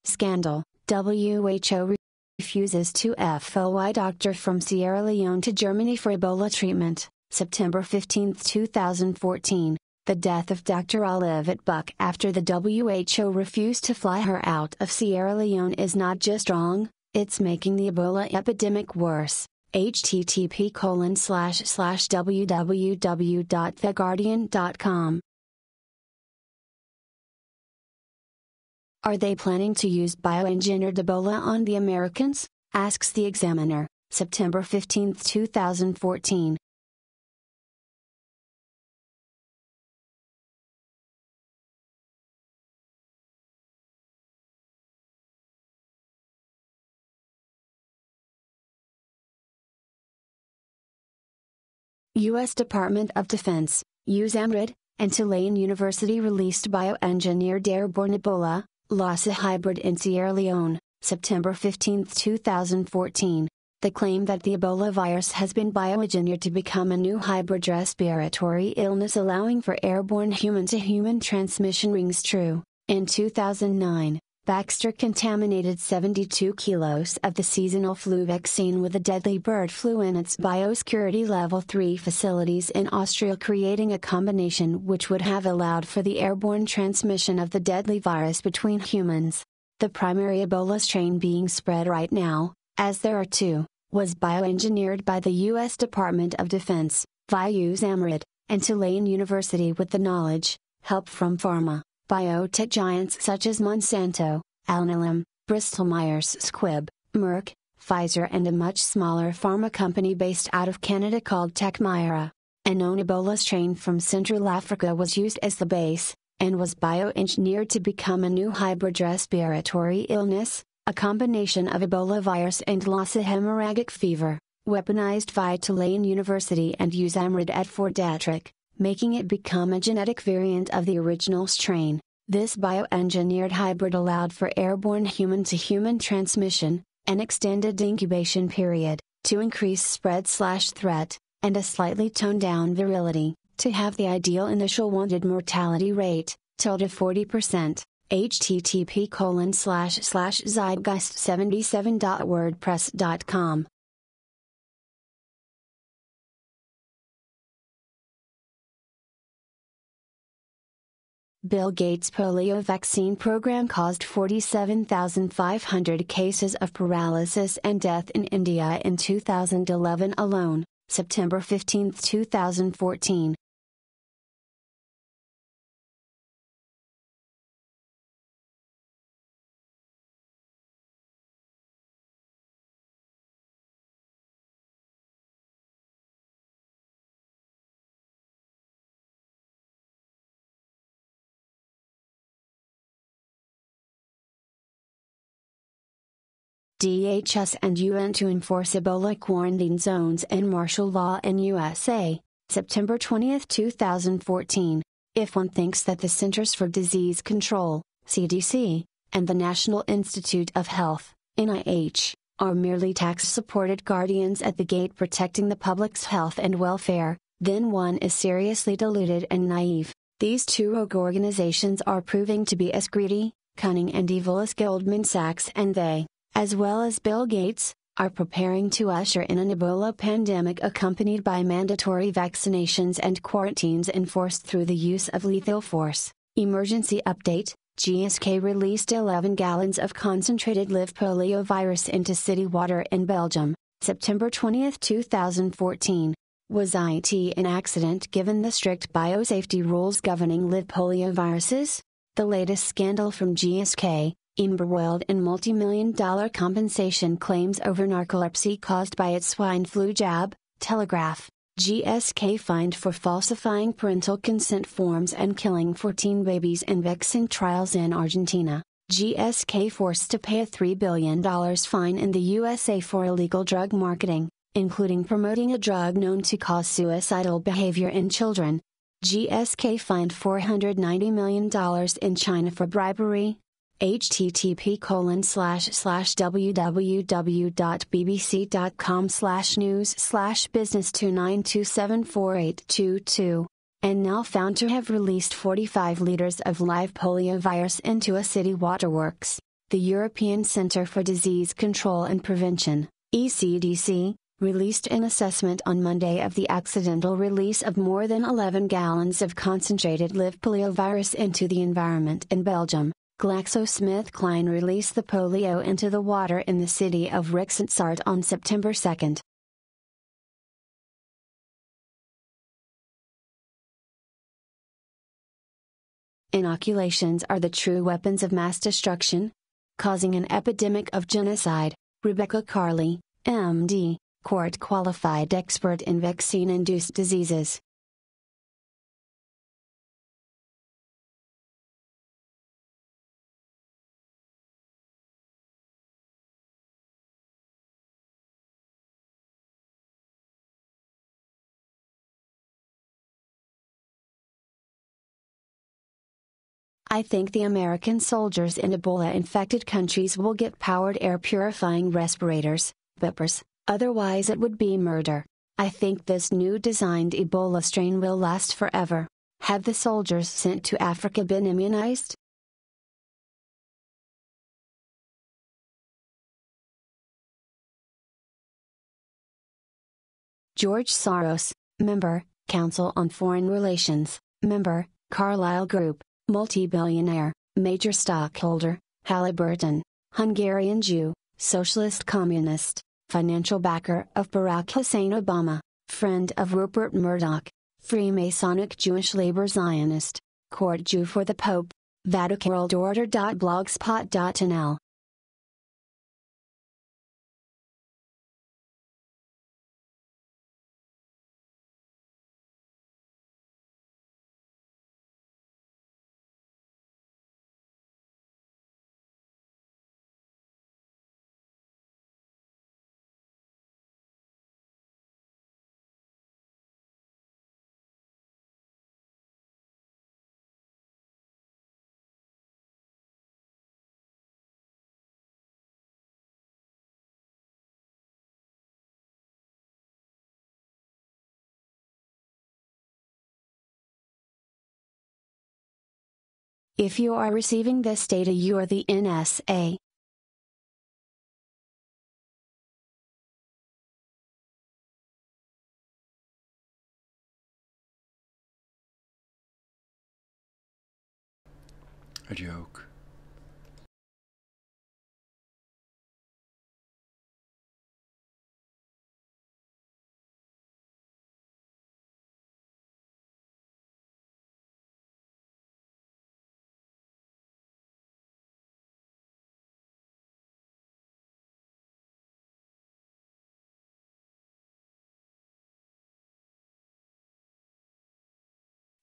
Scandal. WHO refuses to FOI doctor from Sierra Leone to Germany for Ebola treatment. September 15, 2014. The death of Dr. Olivet Buck after the WHO refused to fly her out of Sierra Leone is not just wrong, it's making the Ebola epidemic worse. http://www.theguardian.com. Are they planning to use bioengineered Ebola on the Americans? Asks the Examiner, September 15, 2014. U.S. Department of Defense, USAMRIID, and Tulane University released bioengineered airborne Ebola, Lassa hybrid in Sierra Leone, September 15, 2014. The claim that the Ebola virus has been bioengineered to become a new hybrid respiratory illness allowing for airborne human-to-human transmission rings true. In 2009, Baxter contaminated 72 kilos of the seasonal flu vaccine with a deadly bird flu in its biosecurity level 3 facilities in Austria, creating a combination which would have allowed for the airborne transmission of the deadly virus between humans. The primary Ebola strain being spread right now, as there are 2, was bioengineered by the U.S. Department of Defense, via USAMRIID, and Tulane University with the knowledge, help from pharma, Biotech giants such as Monsanto, Alnylam, Bristol-Myers Squibb, Merck, Pfizer, and a much smaller pharma company based out of Canada called Tecmira. A known Ebola strain from Central Africa was used as the base, and was bioengineered to become a new hybrid respiratory illness, a combination of Ebola virus and Lassa hemorrhagic fever, weaponized via Tulane University and Usamrid at Fort Detrick, making it become a genetic variant of the original strain. This bioengineered hybrid allowed for airborne human-to-human transmission, an extended incubation period, to increase spread/threat, and a slightly toned-down virility, to have the ideal initial wanted mortality rate, till to 40%. http://zeitgeist77.wordpress.com Bill Gates' polio vaccine program caused 47,500 cases of paralysis and death in India in 2011 alone, September 15, 2014. DHS and UN to enforce Ebola quarantine zones and martial law in USA, September 20, 2014. If one thinks that the Centers for Disease Control, CDC, and the National Institute of Health, NIH, are merely tax-supported guardians at the gate protecting the public's health and welfare, then one is seriously deluded and naive. These two rogue organizations are proving to be as greedy, cunning and evil as Goldman Sachs, and they, as well as Bill Gates, are preparing to usher in an Ebola pandemic accompanied by mandatory vaccinations and quarantines enforced through the use of lethal force. Emergency update: GSK released 11 gallons of concentrated live poliovirus into city water in Belgium, September 20, 2014. Was it an accident given the strict biosafety rules governing live polioviruses? The latest scandal from GSK, embroiled in multi-million-dollar compensation claims over narcolepsy caused by its swine flu jab. Telegraph: GSK fined for falsifying parental consent forms and killing 14 babies in vaccine trials in Argentina. GSK forced to pay a $3 billion fine in the USA for illegal drug marketing, including promoting a drug known to cause suicidal behavior in children. GSK fined $490 million in China for bribery. http://www.bbc.com/news/business29274822, and now found to have released 45 liters of live poliovirus into a city waterworks. The European Centre for Disease Control and Prevention, ECDC, released an assessment on Monday of the accidental release of more than 11 gallons of concentrated live poliovirus into the environment in Belgium. GlaxoSmithKline released the polio into the water in the city of Rixensart on September 2. Inoculations are the true weapons of mass destruction, causing an epidemic of genocide. Rebecca Carley, MD, court-qualified expert in vaccine-induced diseases. I think the American soldiers in Ebola-infected countries will get powered air purifying respirators, BIPers, otherwise it would be murder. I think this new designed Ebola strain will last forever. Have the soldiers sent to Africa been immunized? George Soros, member, Council on Foreign Relations, member, Carlyle Group, multi-billionaire, major stockholder, Halliburton, Hungarian Jew, socialist communist, financial backer of Barack Hussein Obama, friend of Rupert Murdoch, Freemasonic Jewish labor Zionist, court Jew for the Pope, vaticanworldorder.blogspot.nl. If you are receiving this data, you are the NSA. A joke.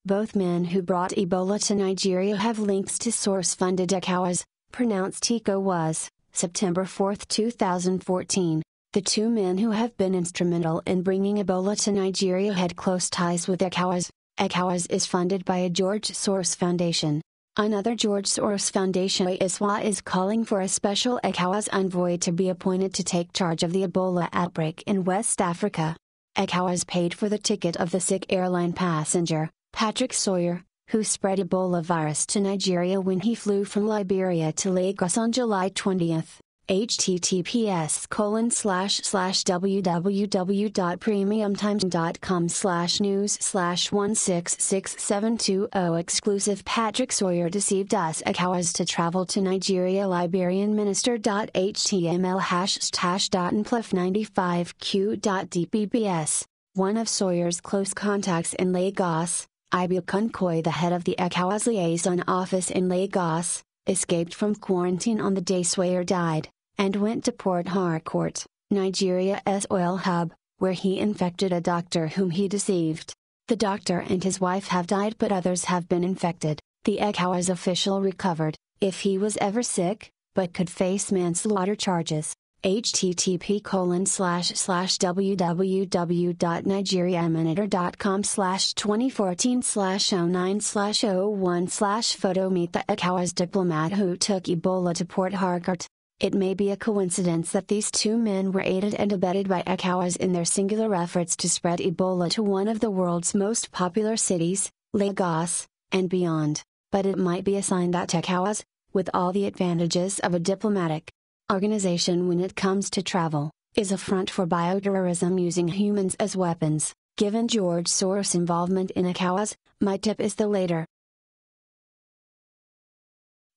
Both men who brought Ebola to Nigeria have links to source-funded ECOWAS, pronounced ECOWAS, September 4, 2014. The two men who have been instrumental in bringing Ebola to Nigeria had close ties with ECOWAS. ECOWAS is funded by a George Soros Foundation. Another George Soros Foundation is calling for a special ECOWAS envoy to be appointed to take charge of the Ebola outbreak in West Africa. ECOWAS paid for the ticket of the sick airline passenger, Patrick Sawyer, who spread Ebola virus to Nigeria when he flew from Liberia to Lagos on July 20. https://www.premiumtimes.com/news/166720 exclusive Patrick Sawyer deceived us ECOWAS to travel to Nigeria Liberian minister.html ##95q.dbbs. One of Sawyer's close contacts in Lagos, Ibu Kunkoy, the head of the ECOWAS liaison office in Lagos, escaped from quarantine on the day Sawyer died, and went to Port Harcourt, Nigeria's oil hub, where he infected a doctor whom he deceived. The doctor and his wife have died, but others have been infected. The ECOWAS official recovered, if he was ever sick, but could face manslaughter charges. http://www.nigeriamonitor.com/2014/09/01/ photo meet the ECOWAS diplomat who took Ebola to Port Harcourt. It may be a coincidence that these two men were aided and abetted by ECOWAS in their singular efforts to spread Ebola to one of the world's most popular cities, Lagos, and beyond. But it might be a sign that ECOWAS, with all the advantages of a diplomatic organization when it comes to travel, is a front for bioterrorism using humans as weapons. Given George Soros' involvement in ECOWAS, my tip is the latter.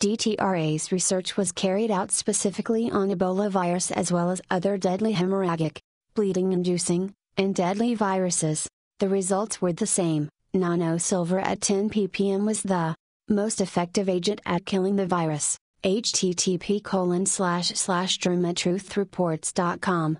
DTRA's research was carried out specifically on Ebola virus as well as other deadly hemorrhagic, bleeding-inducing, and deadly viruses. The results were the same. Nano-silver at 10 ppm was the most effective agent at killing the virus. http://DermaTruthReports.com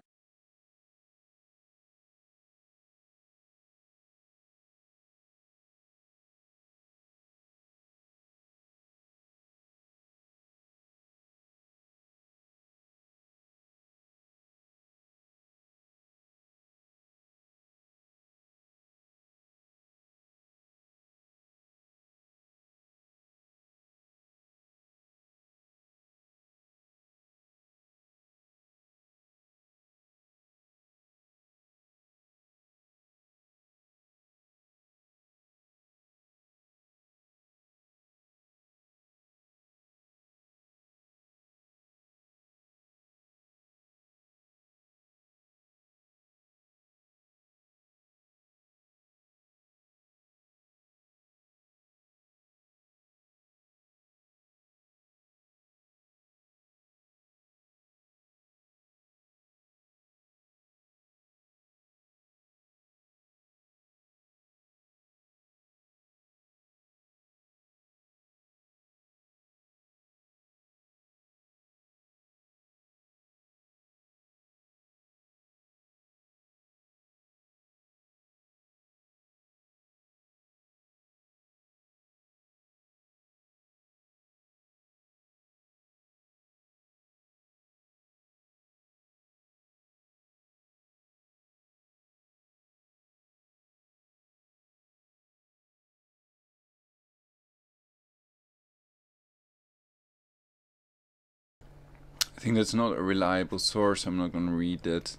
think that's not a reliable source. I'm not going to read that.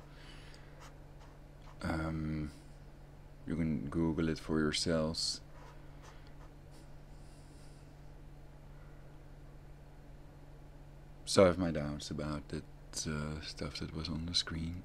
You can Google it for yourselves. So I have my doubts about that stuff that was on the screen.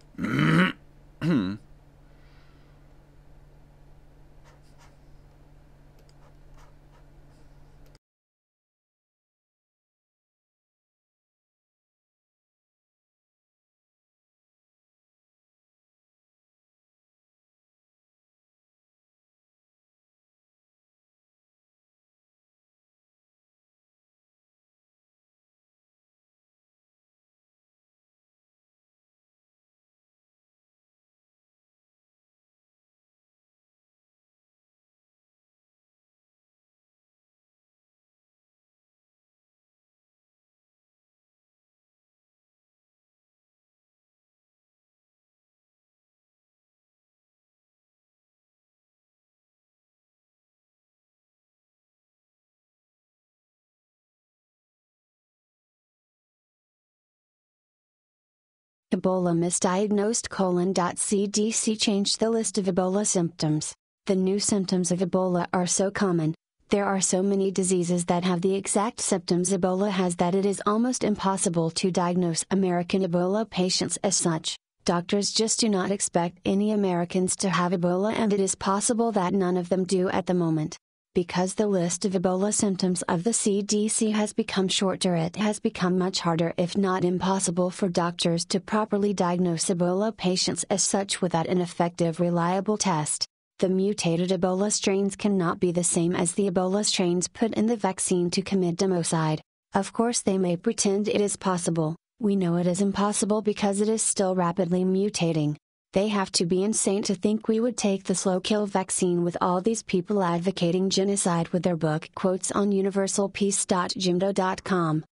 Ebola misdiagnosed: CDC changed the list of Ebola symptoms. The new symptoms of Ebola are so common. There are so many diseases that have the exact symptoms Ebola has that it is almost impossible to diagnose American Ebola patients as such. Doctors just do not expect any Americans to have Ebola, and it is possible that none of them do at the moment. Because the list of Ebola symptoms of the CDC has become shorter, it has become much harder, if not impossible, for doctors to properly diagnose Ebola patients as such without an effective, reliable test. The mutated Ebola strains cannot be the same as the Ebola strains put in the vaccine to commit democide. Of course, they may pretend it is possible. We know it is impossible because it is still rapidly mutating. They have to be insane to think we would take the slow kill vaccine with all these people advocating genocide with their book quotes on universalpeace.jimdo.com.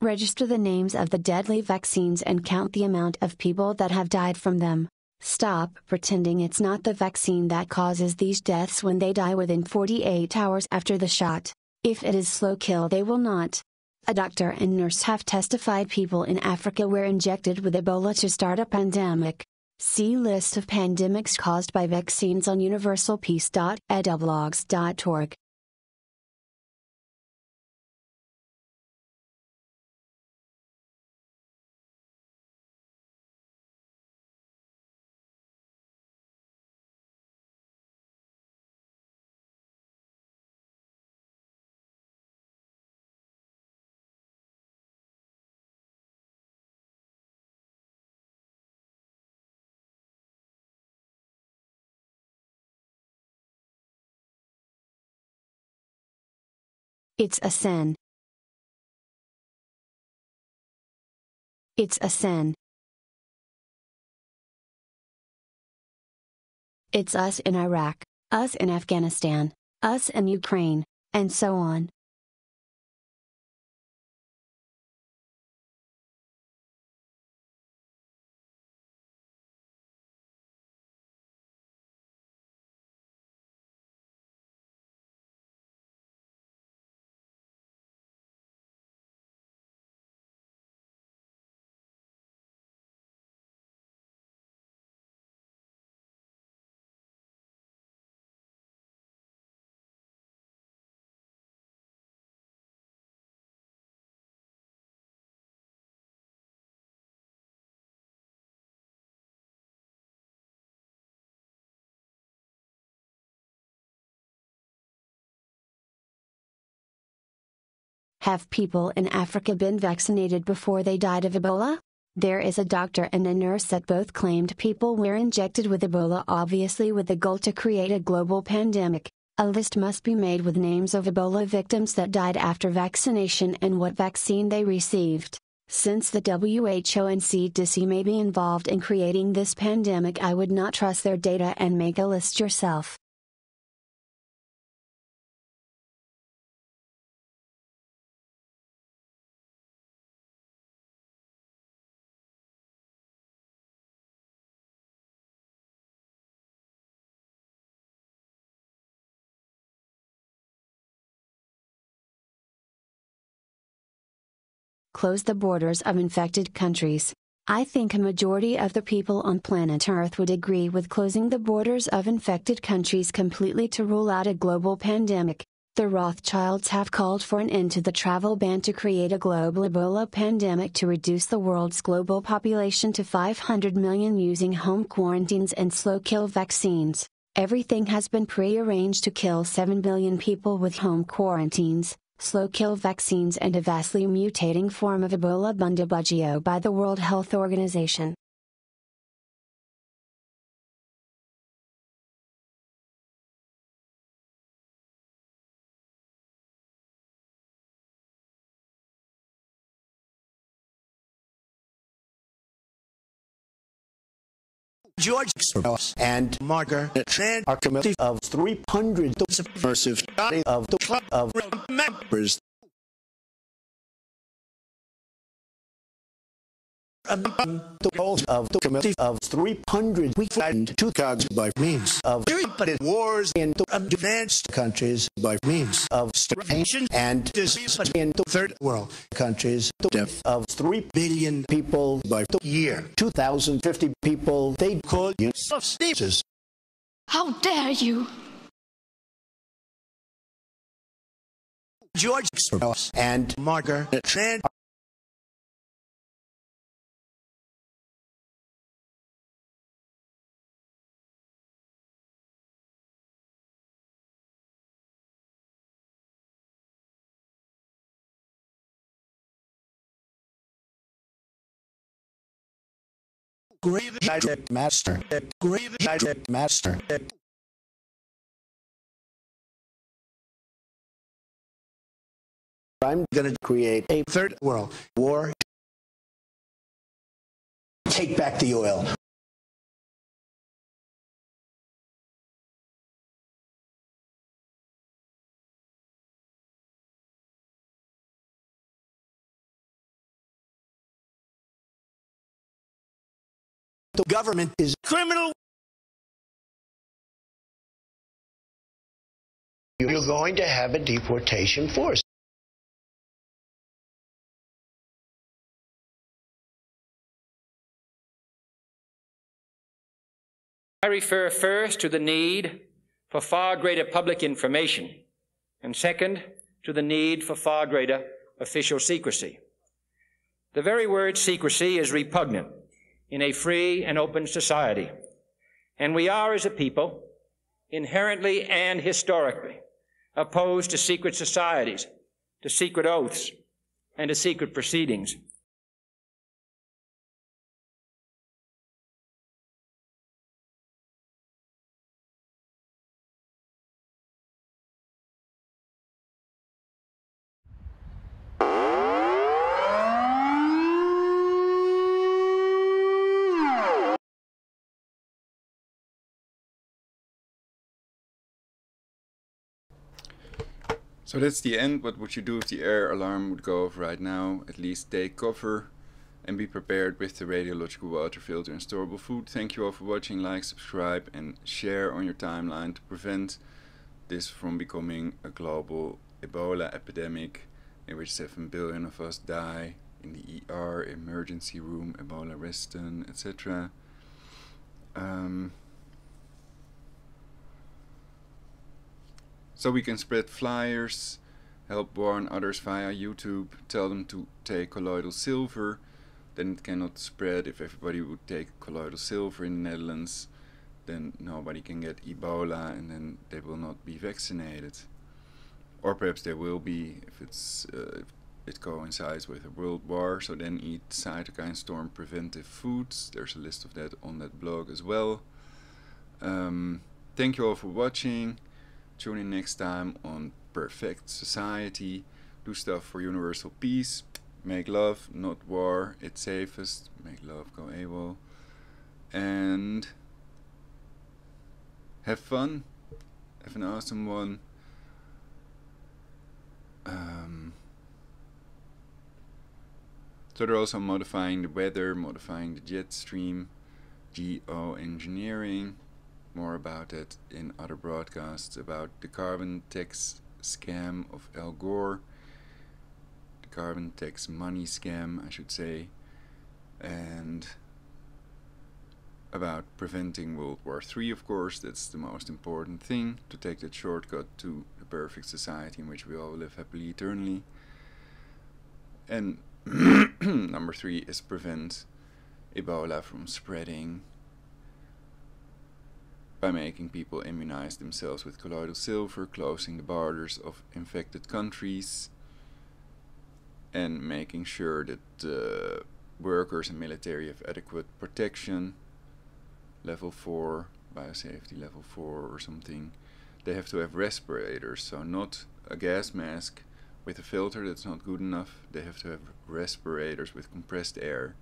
Register the names of the deadly vaccines and count the amount of people that have died from them. Stop pretending it's not the vaccine that causes these deaths when they die within 48 hours after the shot. If it is slow kill, they will not. A doctor and nurse have testified people in Africa were injected with Ebola to start a pandemic. See list of pandemics caused by vaccines on universalpeace.edublogs.org. It's a sin. It's a sin. It's us in Iraq, us in Afghanistan, us in Ukraine, and so on. Have people in Africa been vaccinated before they died of Ebola? There is a doctor and a nurse that both claimed people were injected with Ebola, obviously with the goal to create a global pandemic. A list must be made with names of Ebola victims that died after vaccination and what vaccine they received. Since the WHO and CDC may be involved in creating this pandemic, I would not trust their data and make a list yourself. close the borders of infected countries. I think a majority of the people on planet Earth would agree with closing the borders of infected countries completely to rule out a global pandemic. The Rothschilds have called for an end to the travel ban to create a global Ebola pandemic to reduce the world's global population to 500 million using home quarantines and slow-kill vaccines. Everything has been pre-arranged to kill 7 billion people with home quarantines, slow-kill vaccines and a vastly mutating form of Ebola Bundibugyo by the World Health Organization. George Soros and Margaret Chan are committee of 300 subversive of the club of members. The goals of the committee of 300 we find two cogs by means of wars in the advanced countries by means of starvation and disease in the third world countries. The death of 3 billion people by the year 2050 people they call you substances. How dare you! George Soros and Margaret Chan Grave Master. Grave Master. I'm going to create a third world war. Take back the oil. The government is criminal. You're going to have a deportation force. I refer first to the need for far greater public information, and second, to the need for far greater official secrecy. The very word secrecy is repugnant in a free and open society, and we are, as a people, inherently and historically opposed to secret societies, to secret oaths, and to secret proceedings. So that's the end. What would you do if the air alarm would go off right now? At least take cover and be prepared with the radiological water filter and storable food. Thank you all for watching. Like, subscribe and share on your timeline to prevent this from becoming a global Ebola epidemic in which 7 billion of us die in the ER, emergency room, Ebola resident, etc. So we can spread flyers, help warn others via YouTube, tell them to take colloidal silver. Then it cannot spread. If everybody would take colloidal silver in the Netherlands, then nobody can get Ebola and then they will not be vaccinated. Or perhaps they will be if it coincides with a world war. So then eat cytokine storm preventive foods. There's a list of that on that blog as well. Thank you all for watching. Tune in next time on Perfect Society. Do stuff for universal peace. Make love, not war. It's safest. Make love, go AWOL. And have fun. Have an awesome one. So they're also modifying the weather, modifying the jet stream, geoengineering. More about it in other broadcasts about the carbon tax scam of Al Gore, the carbon tax money scam, I should say, and about preventing World War III, of course. That's the most important thing, to take that shortcut to the perfect society in which we all live happily eternally. And number 3 is prevent Ebola from spreading by making people immunize themselves with colloidal silver, closing the borders of infected countries, and making sure that workers and military have adequate protection, level 4, biosafety level 4 or something. They have to have respirators, so not a gas mask with a filter, that's not good enough. They have to have respirators with compressed air.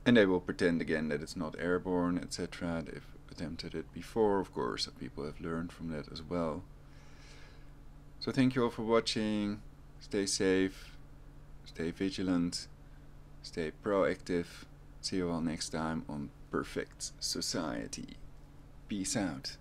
And they will pretend again that it's not airborne, etc. They've attempted it before, of course, so people have learned from that as well. So thank you all for watching. Stay safe, stay vigilant, stay proactive. See you all next time on Perfect Society. Peace out.